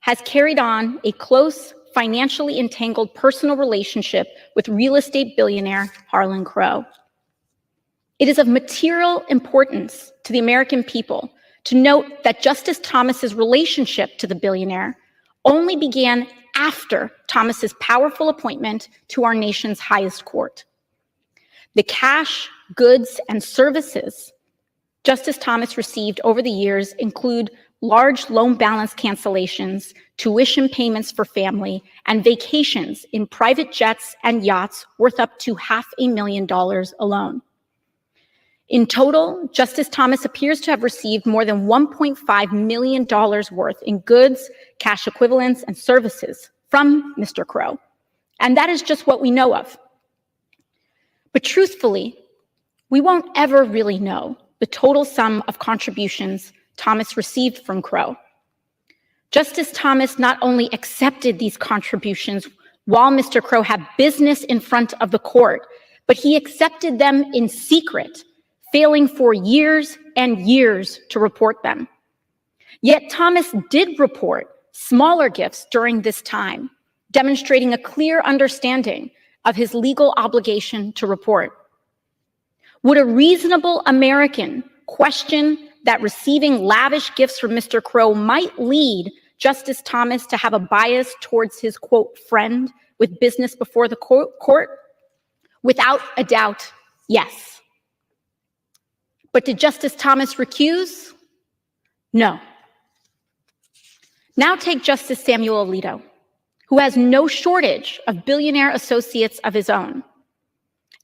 has carried on a close, financially entangled personal relationship with real estate billionaire Harlan Crow. It is of material importance to the American people to note that Justice Thomas's relationship to the billionaire only began after Thomas's powerful appointment to our nation's highest court. The cash, goods, and services Justice Thomas received over the years include large loan balance cancellations, tuition payments for family, and vacations in private jets and yachts worth up to $500,000 alone. In total, Justice Thomas appears to have received more than $1.5 million worth in goods, cash equivalents, and services from Mr. Crow. And that is just what we know of. But truthfully, we won't ever really know the total sum of contributions Thomas received from Crow. Justice Thomas not only accepted these contributions while Mr. Crow had business in front of the court, but he accepted them in secret, failing for years and years to report them. Yet Thomas did report smaller gifts during this time, demonstrating a clear understanding of his legal obligation to report. Would a reasonable American question that receiving lavish gifts from Mr. Crow might lead Justice Thomas to have a bias towards his, quote, friend with business before the court? Without a doubt, yes. But did Justice Thomas recuse? No. Now take Justice Samuel Alito, who has no shortage of billionaire associates of his own.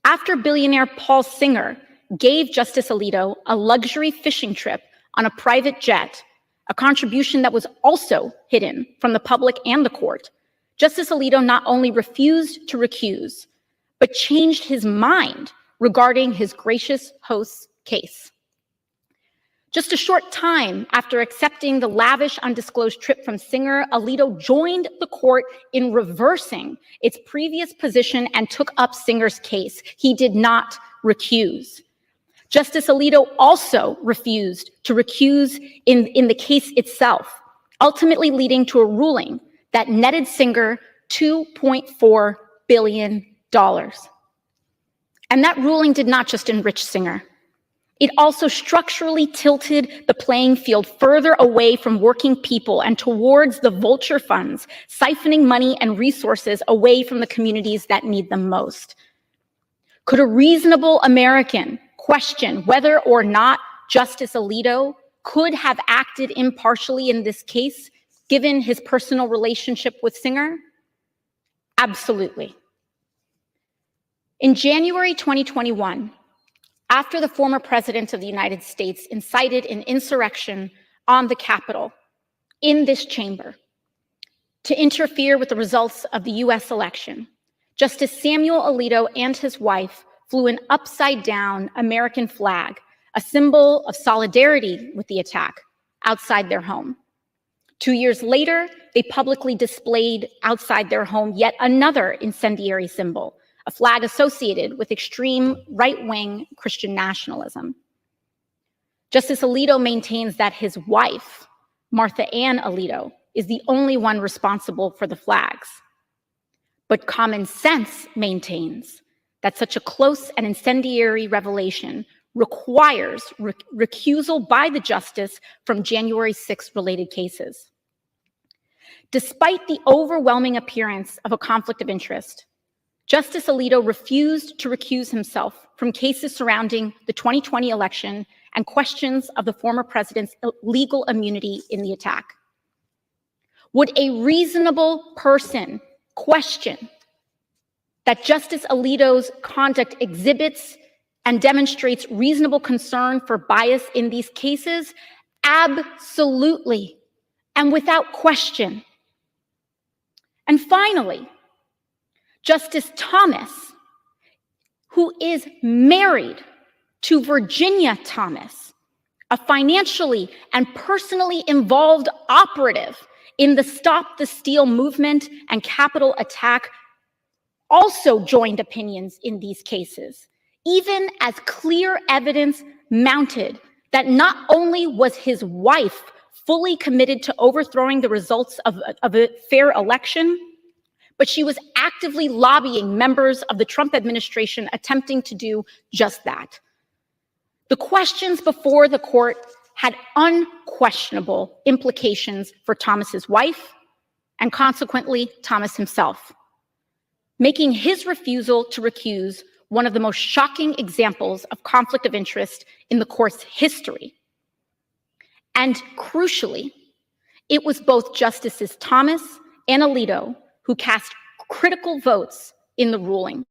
After billionaire Paul Singer gave Justice Alito a luxury fishing trip on a private jet, a contribution that was also hidden from the public and the court, Justice Alito not only refused to recuse, but changed his mind regarding his gracious host's case. Just a short time after accepting the lavish undisclosed trip from Singer, Alito joined the court in reversing its previous position and took up Singer's case. He did not recuse. Justice Alito also refused to recuse in the case itself, ultimately leading to a ruling that netted Singer $2.4 billion. And that ruling did not just enrich Singer. It also structurally tilted the playing field further away from working people and towards the vulture funds, siphoning money and resources away from the communities that need them most. Could a reasonable American question whether or not Justice Alito could have acted impartially in this case, given his personal relationship with Singer? Absolutely. In January 2021, after the former president of the United States incited an insurrection on the Capitol in this chamber to interfere with the results of the US election, Justice Samuel Alito and his wife flew an upside-down American flag, a symbol of solidarity with the attack, outside their home. 2 years later, they publicly displayed outside their home yet another incendiary symbol, a flag associated with extreme right-wing Christian nationalism. Justice Alito maintains that his wife, Martha Ann Alito, is the only one responsible for the flags. But common sense maintains that such a close and incendiary revelation requires recusal by the justice from January 6 related cases. Despite the overwhelming appearance of a conflict of interest, Justice Alito refused to recuse himself from cases surrounding the 2020 election and questions of the former president's legal immunity in the attack. Would a reasonable person question that Justice Alito's conduct exhibits and demonstrates reasonable concern for bias in these cases? Absolutely, and without question. And finally, Justice Thomas, who is married to Virginia Thomas, a financially and personally involved operative in the Stop the Steal movement and Capitol attack, also joined opinions in these cases, even as clear evidence mounted that not only was his wife fully committed to overthrowing the results of a fair election, but she was actively lobbying members of the Trump administration attempting to do just that. The questions before the court had unquestionable implications for Thomas's wife and consequently Thomas himself, making his refusal to recuse one of the most shocking examples of conflict of interest in the court's history. And crucially, it was both Justices Thomas and Alito who cast critical votes in the ruling.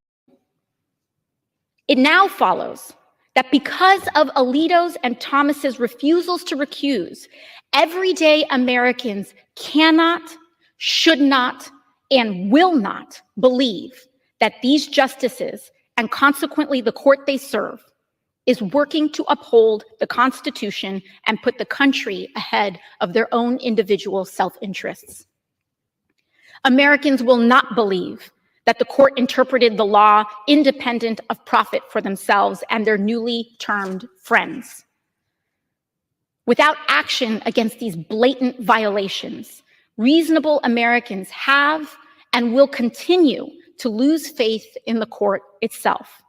It now follows that because of Alito's and Thomas's refusals to recuse, everyday Americans cannot, should not, and will not believe that these justices, and consequently the court they serve, is working to uphold the Constitution and put the country ahead of their own individual self-interests. Americans will not believe that the court interpreted the law independent of profit for themselves and their newly termed friends. Without action against these blatant violations, reasonable Americans have and will continue to lose faith in the court itself.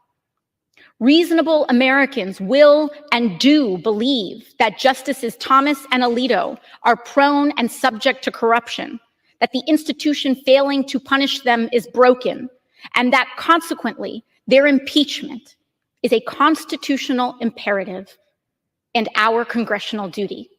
Reasonable Americans will and do believe that Justices Thomas and Alito are prone and subject to corruption, that the institution failing to punish them is broken, and that consequently their impeachment is a constitutional imperative and our congressional duty.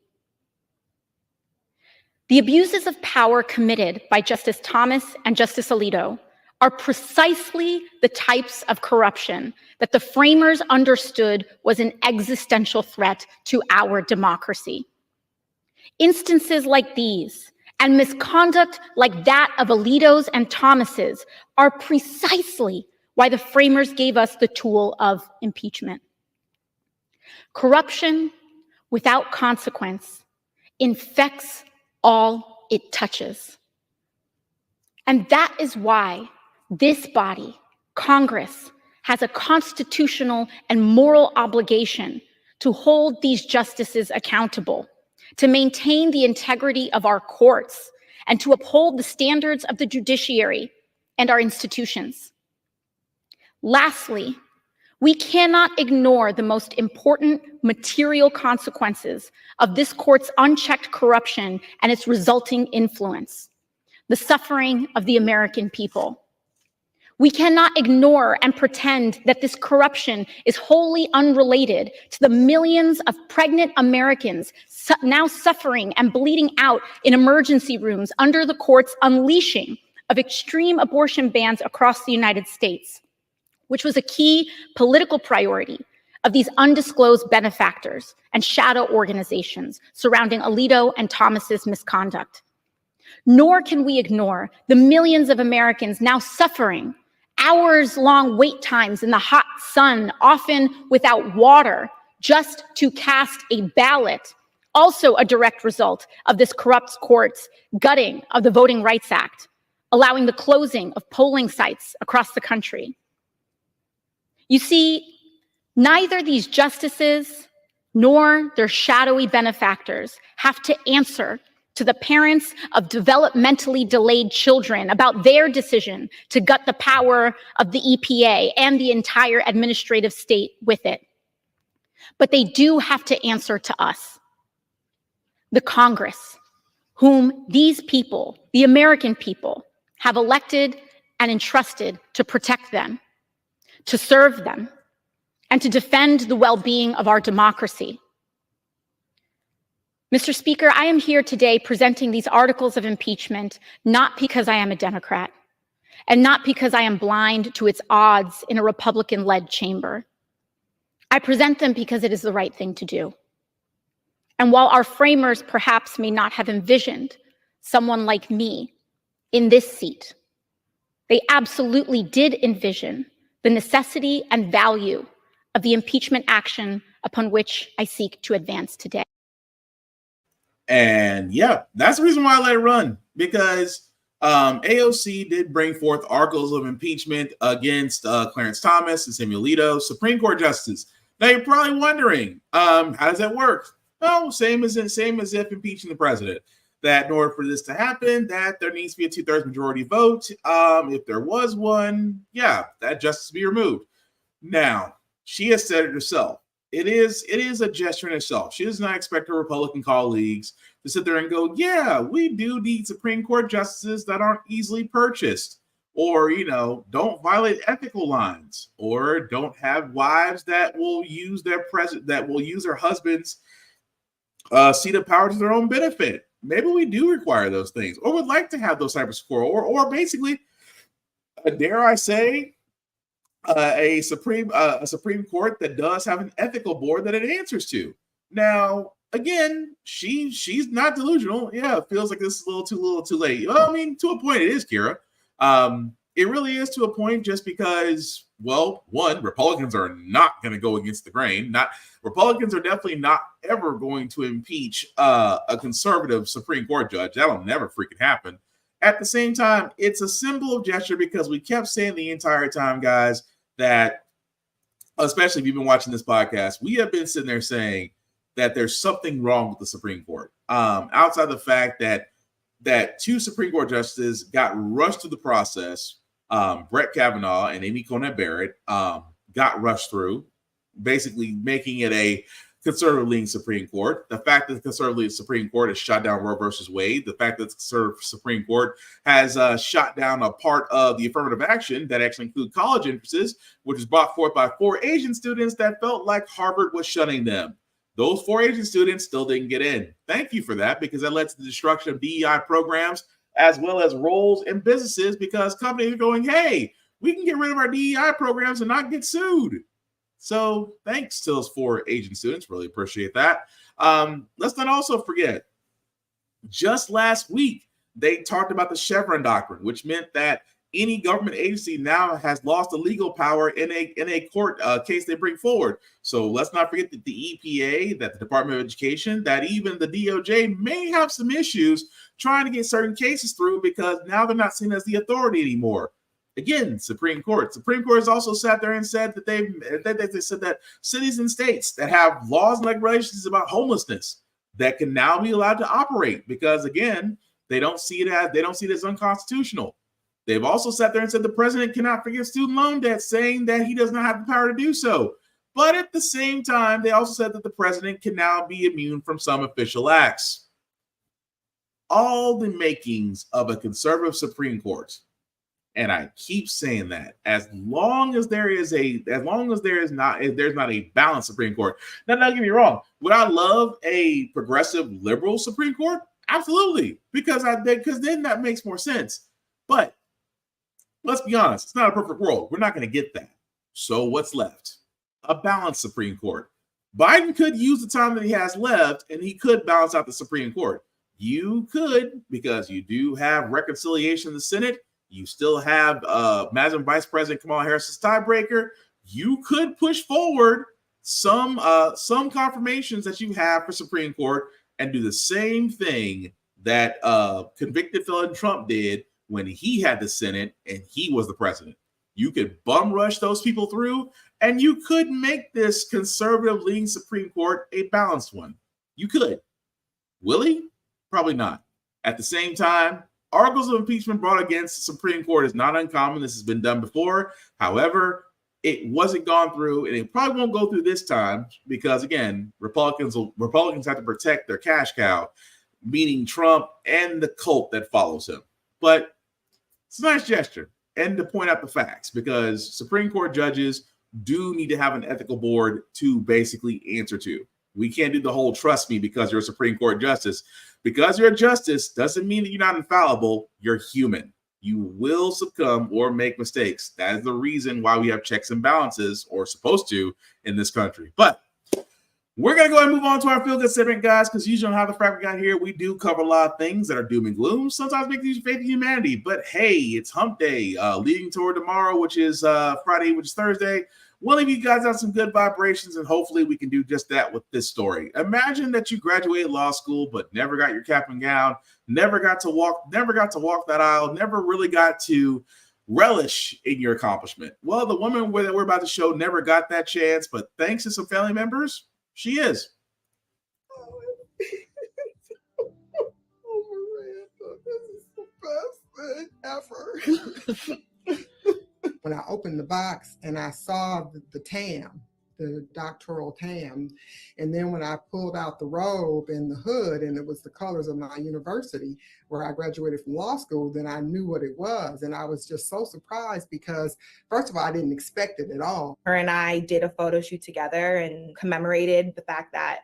The abuses of power committed by Justice Thomas and Justice Alito are precisely the types of corruption that the framers understood was an existential threat to our democracy. Instances like these and misconduct like that of Alito's and Thomas's are precisely why the framers gave us the tool of impeachment. Corruption without consequence infects all it touches. And that is why this body, Congress, has a constitutional and moral obligation to hold these justices accountable, to maintain the integrity of our courts, and to uphold the standards of the judiciary and our institutions. Lastly, we cannot ignore the most important material consequences of this court's unchecked corruption and its resulting influence: the suffering of the American people. We cannot ignore and pretend that this corruption is wholly unrelated to the millions of pregnant Americans now suffering and bleeding out in emergency rooms under the court's unleashing of extreme abortion bans across the United States, which was a key political priority of these undisclosed benefactors and shadow organizations surrounding Alito and Thomas's misconduct. Nor can we ignore the millions of Americans now suffering hours-long wait times in the hot sun, often without water, just to cast a ballot, also a direct result of this corrupt court's gutting of the Voting Rights Act, allowing the closing of polling sites across the country. You see, neither these justices nor their shadowy benefactors have to answer to the parents of developmentally delayed children about their decision to gut the power of the EPA and the entire administrative state with it. But they do have to answer to us, the Congress, whom these people, the American people, have elected and entrusted to protect them, to serve them, and to defend the well-being of our democracy. Mr. Speaker, I am here today presenting these articles of impeachment not because I am a Democrat and not because I am blind to its odds in a Republican-led chamber. I present them because it is the right thing to do. And while our framers perhaps may not have envisioned someone like me in this seat, they absolutely did envision the necessity and value of the impeachment action upon which I seek to advance today. And yeah, that's the reason why I let it run, because AOC did bring forth articles of impeachment against Clarence Thomas and Samuel Alito, Supreme Court justices. Now you're probably wondering, how does that work? Well, same as if impeaching the president. That in order for this to happen, that there needs to be a 2/3 majority vote. If there was one, yeah, that justice be removed. Now, she has said it herself. It is a gesture in itself. She does not expect her Republican colleagues to sit there and go, yeah, we do need Supreme Court justices that aren't easily purchased, or, don't violate ethical lines, or don't have wives that will use their husband's seat of power to their own benefit. Maybe we do require those things, or would like to have those types of score, or basically, dare I say, a Supreme Court that does have an ethical board that it answers to. Now, again, she's not delusional. Yeah, it feels like this is a little too late. Well, I mean, to a point, it is, Kira. It really is to a point, just because, well, one, Republicans are not going to go against the grain. Republicans are definitely not ever going to impeach a conservative Supreme Court judge. That'll never freaking happen. At the same time, it's a symbol of gesture, because we kept saying the entire time, guys, that, especially if you've been watching this podcast, we have been sitting there saying that there's something wrong with the Supreme Court. Outside the fact that two Supreme Court justices got rushed through the process, Brett Kavanaugh and Amy Coney Barrett got rushed through, basically making it a conservative-leaning Supreme Court. The fact that the conservative Supreme Court has shot down Roe versus Wade, the fact that the conservative Supreme Court has shot down a part of the affirmative action that actually include college entrances, which was brought forth by 4 Asian students that felt like Harvard was shunning them. Those 4 Asian students still didn't get in. Thank you for that, because that led to the destruction of DEI programs as well as roles in businesses because companies are going, hey, we can get rid of our DEI programs and not get sued. So thanks to those 4 Asian students. Really appreciate that. Let's not also forget, just last week, they talked about the Chevron doctrine, which meant that any government agency now has lost the legal power in a court case they bring forward. So let's not forget that the EPA, that the Department of Education, that even the DOJ may have some issues trying to get certain cases through because now they're not seen as the authority anymore. Again, Supreme Court has also sat there and said that they said that cities and states that have laws and regulations about homelessness that can now be allowed to operate because, again, they don't see it as unconstitutional. They've also sat there and said the president cannot forgive student loan debt, saying that he does not have the power to do so. But at the same time, they also said that the president can now be immune from some official acts. All the makings of a conservative Supreme Court. And I keep saying that as long as there's not a balanced Supreme Court. Now, don't get me wrong. Would I love a progressive liberal Supreme Court? Absolutely, because then that makes more sense. But let's be honest, it's not a perfect world. We're not going to get that. So what's left? A balanced Supreme Court. Biden could use the time that he has left, and he could balance out the Supreme Court. You could, because you do have reconciliation in the Senate. You still have Madam Vice President Kamala Harris's tiebreaker. You could push forward some confirmations that you have for Supreme Court and do the same thing that convicted felon Trump did when he had the Senate and he was the president. You could bum rush those people through, and you could make this conservative leaning Supreme Court a balanced one. You could. Will he? Probably not. At the same time, articles of impeachment brought against the Supreme Court is not uncommon. This has been done before. However, it wasn't gone through, and it probably won't go through this time because, again, Republicans have to protect their cash cow, meaning Trump and the cult that follows him. But it's a nice gesture, and to point out the facts, because Supreme Court judges do need to have an ethical board to basically answer to. We can't do the whole trust me because you're a Supreme Court justice. Because you're a justice doesn't mean that you're not infallible. You're human. You will succumb or make mistakes. That is the reason why we have checks and balances, or supposed to, in this country. But we're going to go ahead and move on to our feel-good segment, guys, because usually on How the Frack We Got Here, we do cover a lot of things that are doom and gloom, sometimes make you faith in humanity. But hey, it's hump day, leading toward tomorrow, which is Friday, which is Thursday. We'll leave you guys on some good vibrations, and hopefully we can do just that with this story. Imagine that you graduated law school, but never got your cap and gown, never got to walk that aisle, never really got to relish in your accomplishment. Well, the woman that we're about to show never got that chance, but thanks to some family members, she is. This is the best thing ever. When I opened the box and I saw the TAM, the doctoral TAM, and then when I pulled out the robe and the hood and it was the colors of my university where I graduated from law school, then I knew what it was. And I was just so surprised because, first of all, I didn't expect it at all. Her and I did a photo shoot together and commemorated the fact that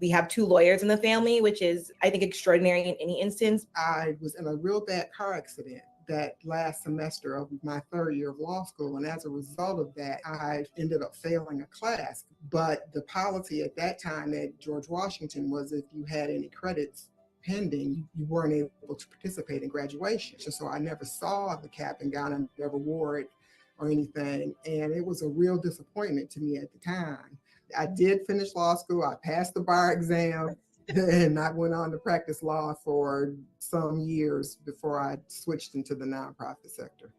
we have 2 lawyers in the family, which is, I think, extraordinary in any instance. I was in a real bad car accident that last semester of my 3rd year of law school. And as a result of that, I ended up failing a class. But the policy at that time at George Washington was if you had any credits pending, you weren't able to participate in graduation. So I never saw the cap and gown, I never wore it or anything. And it was a real disappointment to me at the time. I did finish law school, I passed the bar exam, and I went on to practice law for some years before I switched into the nonprofit sector.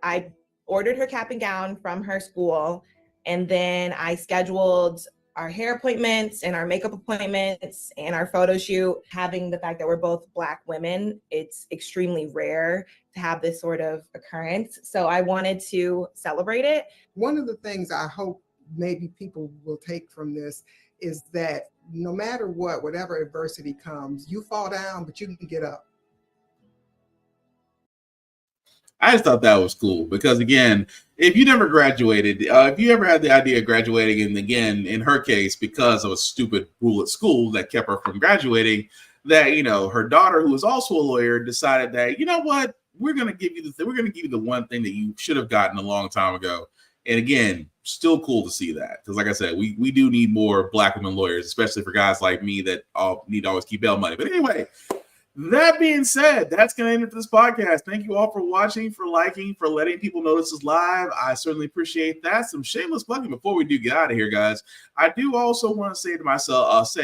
I ordered her cap and gown from her school, and then I scheduled our hair appointments and our makeup appointments and our photo shoot. Having the fact that we're both Black women, it's extremely rare to have this sort of occurrence. So I wanted to celebrate it. One of the things I hope maybe people will take from this is that no matter what, whatever adversity comes, you fall down, but you can get up. I just thought that was cool because, again, if you never graduated, if you ever had the idea of graduating, and again, in her case, because of a stupid rule at school that kept her from graduating, that, you know, her daughter, who was also a lawyer, decided that, you know what, we're going to give you the one thing that you should have gotten a long time ago. And again, still cool to see that because, like I said, we do need more Black women lawyers, especially for guys like me that need to always keep bail money. But anyway, that being said, that's going to end it for this podcast. Thank you all for watching, for liking, for letting people know this is live. I certainly appreciate that. Some shameless plugging before we do get out of here, guys. I do also want to say to myself,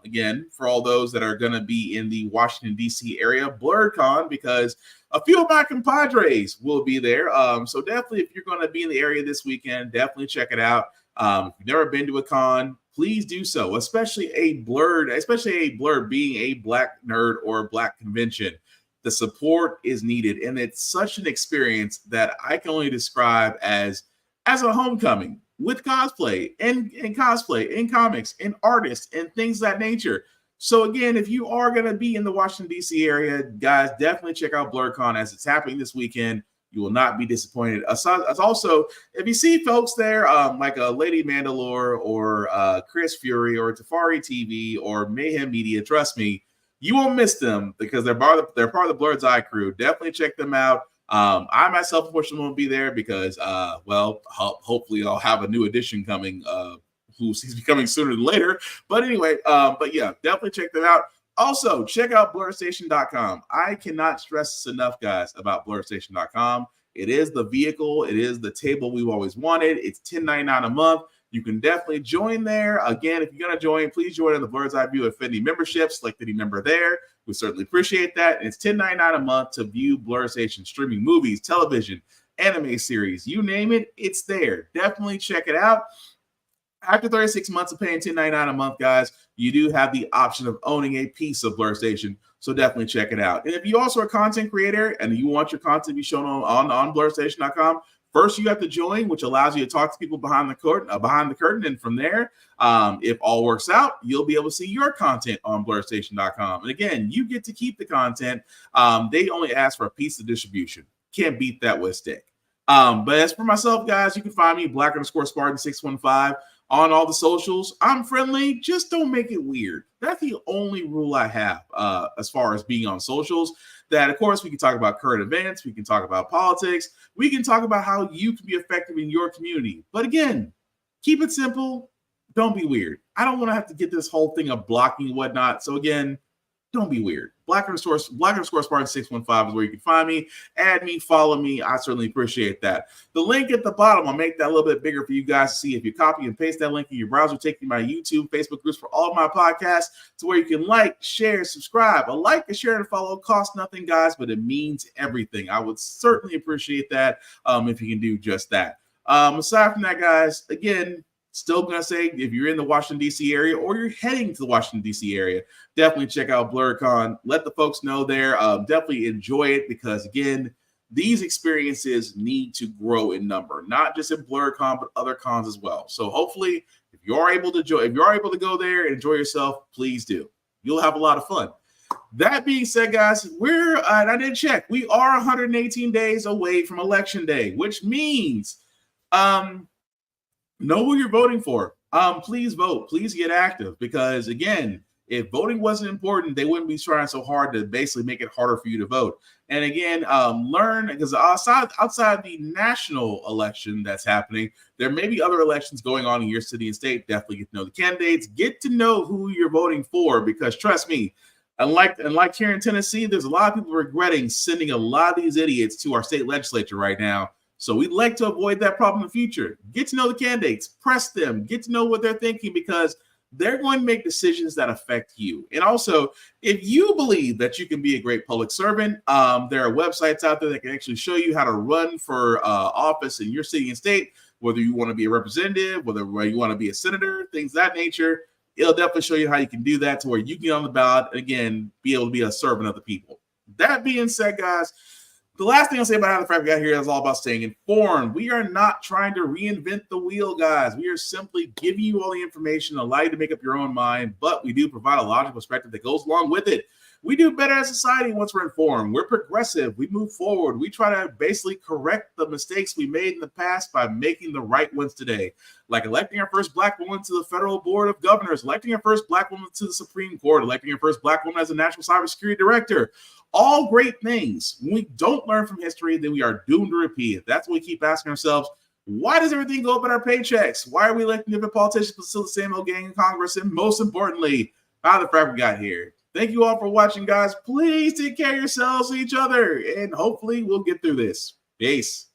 again, for all those that are going to be in the Washington, D.C. area, BlurredCon, because a few of my compadres will be there. So definitely, if you're going to be in the area this weekend, definitely check it out. If you've never been to a con, please do so, especially a Blurred being a Black nerd or Black convention. The support is needed, and it's such an experience that I can only describe as a homecoming with cosplay and cosplay and comics and artists and things of that nature. So again, if you are going to be in the Washington, D.C. area, guys, definitely check out BlurredCon as it's happening this weekend. You will not be disappointed. Also, if you see folks there like a Lady Mandalore or Chris Fury or Tafari TV or Mayhem Media, trust me, you won't miss them because they're part of the Blurred's Eye crew. Definitely check them out. I myself, unfortunately, won't be there because, hopefully I'll have a new edition coming who seems to be coming sooner than later. But anyway, but yeah, definitely check them out. Also, check out blurredstation.com. I cannot stress this enough, guys, about blurredstation.com. It is the vehicle. It is the table we've always wanted. It's $10.99 a month. You can definitely join there. Again, if you're going to join, please join in the Blurred's Eye View Affinity membership. Select any member there. We certainly appreciate that. And it's $10.99 a month to view Blurred Station streaming movies, television, anime series. You name it, it's there. Definitely check it out. After 36 months of paying $10.99 a month, guys, you do have the option of owning a piece of Blurred Station. So definitely check it out. And if you also are a content creator and you want your content to be shown on blurredstation.com, first you have to join, which allows you to talk to people behind the curtain. And from there, if all works out, you'll be able to see your content on blurredstation.com. And again, you get to keep the content. They only ask for a piece of distribution. Can't beat that with a stick. But as for myself, guys, you can find me Black_Spartan615 on all the socials. I'm friendly. Just don't make it weird. That's the only rule I have as far as being on socials. That, of course, we can talk about current events. We can talk about politics. We can talk about how you can be effective in your community. But again, keep it simple. Don't be weird. I don't want to have to get this whole thing of blocking and whatnot. So again, don't be weird. Black_Spartan615 is where you can find me. Add me, follow me. I certainly appreciate that. The link at the bottom, I'll make that a little bit bigger for you guys to see. If you copy and paste that link in your browser, take you to my YouTube, Facebook groups for all of my podcasts to where you can like, share, subscribe. A like, a share, and a follow costs nothing, guys, but it means everything. I would certainly appreciate that if you can do just that. Aside from that, guys, again, still going to say, if you're in the Washington, D.C. area or you're heading to the Washington, D.C. area, definitely check out BlurredCon. Let the folks know there. Definitely enjoy it because, again, these experiences need to grow in number, not just in BlurredCon, but other cons as well. So hopefully, if you are able to go there and enjoy yourself, please do. You'll have a lot of fun. That being said, guys, I did check. We are 118 days away from Election Day, which means know who you're voting for. Please vote. Please get active because, again, if voting wasn't important, they wouldn't be trying so hard to basically make it harder for you to vote. And again, learn, because outside the national election that's happening, there may be other elections going on in your city and state. Definitely get to know the candidates. Get to know who you're voting for because, trust me, unlike here in Tennessee, there's a lot of people regretting sending a lot of these idiots to our state legislature right now. So we'd like to avoid that problem in the future. Get to know the candidates, press them, get to know what they're thinking because they're going to make decisions that affect you. And also, if you believe that you can be a great public servant, there are websites out there that can actually show you how to run for office in your city and state, whether you want to be a representative, whether you want to be a senator, things of that nature. It'll definitely show you how you can do that to where you can get on the ballot and, again, be able to be a servant of the people. That being said, guys, the last thing I'll say about how the Frack We Got Here is all about staying informed. We are not trying to reinvent the wheel, guys. We are simply giving you all the information, allow you to make up your own mind, but we do provide a logical perspective that goes along with it. We do better as a society once we're informed. We're progressive. We move forward. We try to basically correct the mistakes we made in the past by making the right ones today, like electing our first Black woman to the Federal Board of Governors, electing our first Black woman to the Supreme Court, electing our first Black woman as a National Cybersecurity Director. All great things. When we don't learn from history, then we are doomed to repeat it. That's what we keep asking ourselves. Why does everything go up in our paychecks? Why are we electing different politicians but still the same old gang in Congress? And most importantly, how the frack we got here. Thank you all for watching, guys. Please take care of yourselves and each other, and hopefully we'll get through this. Peace.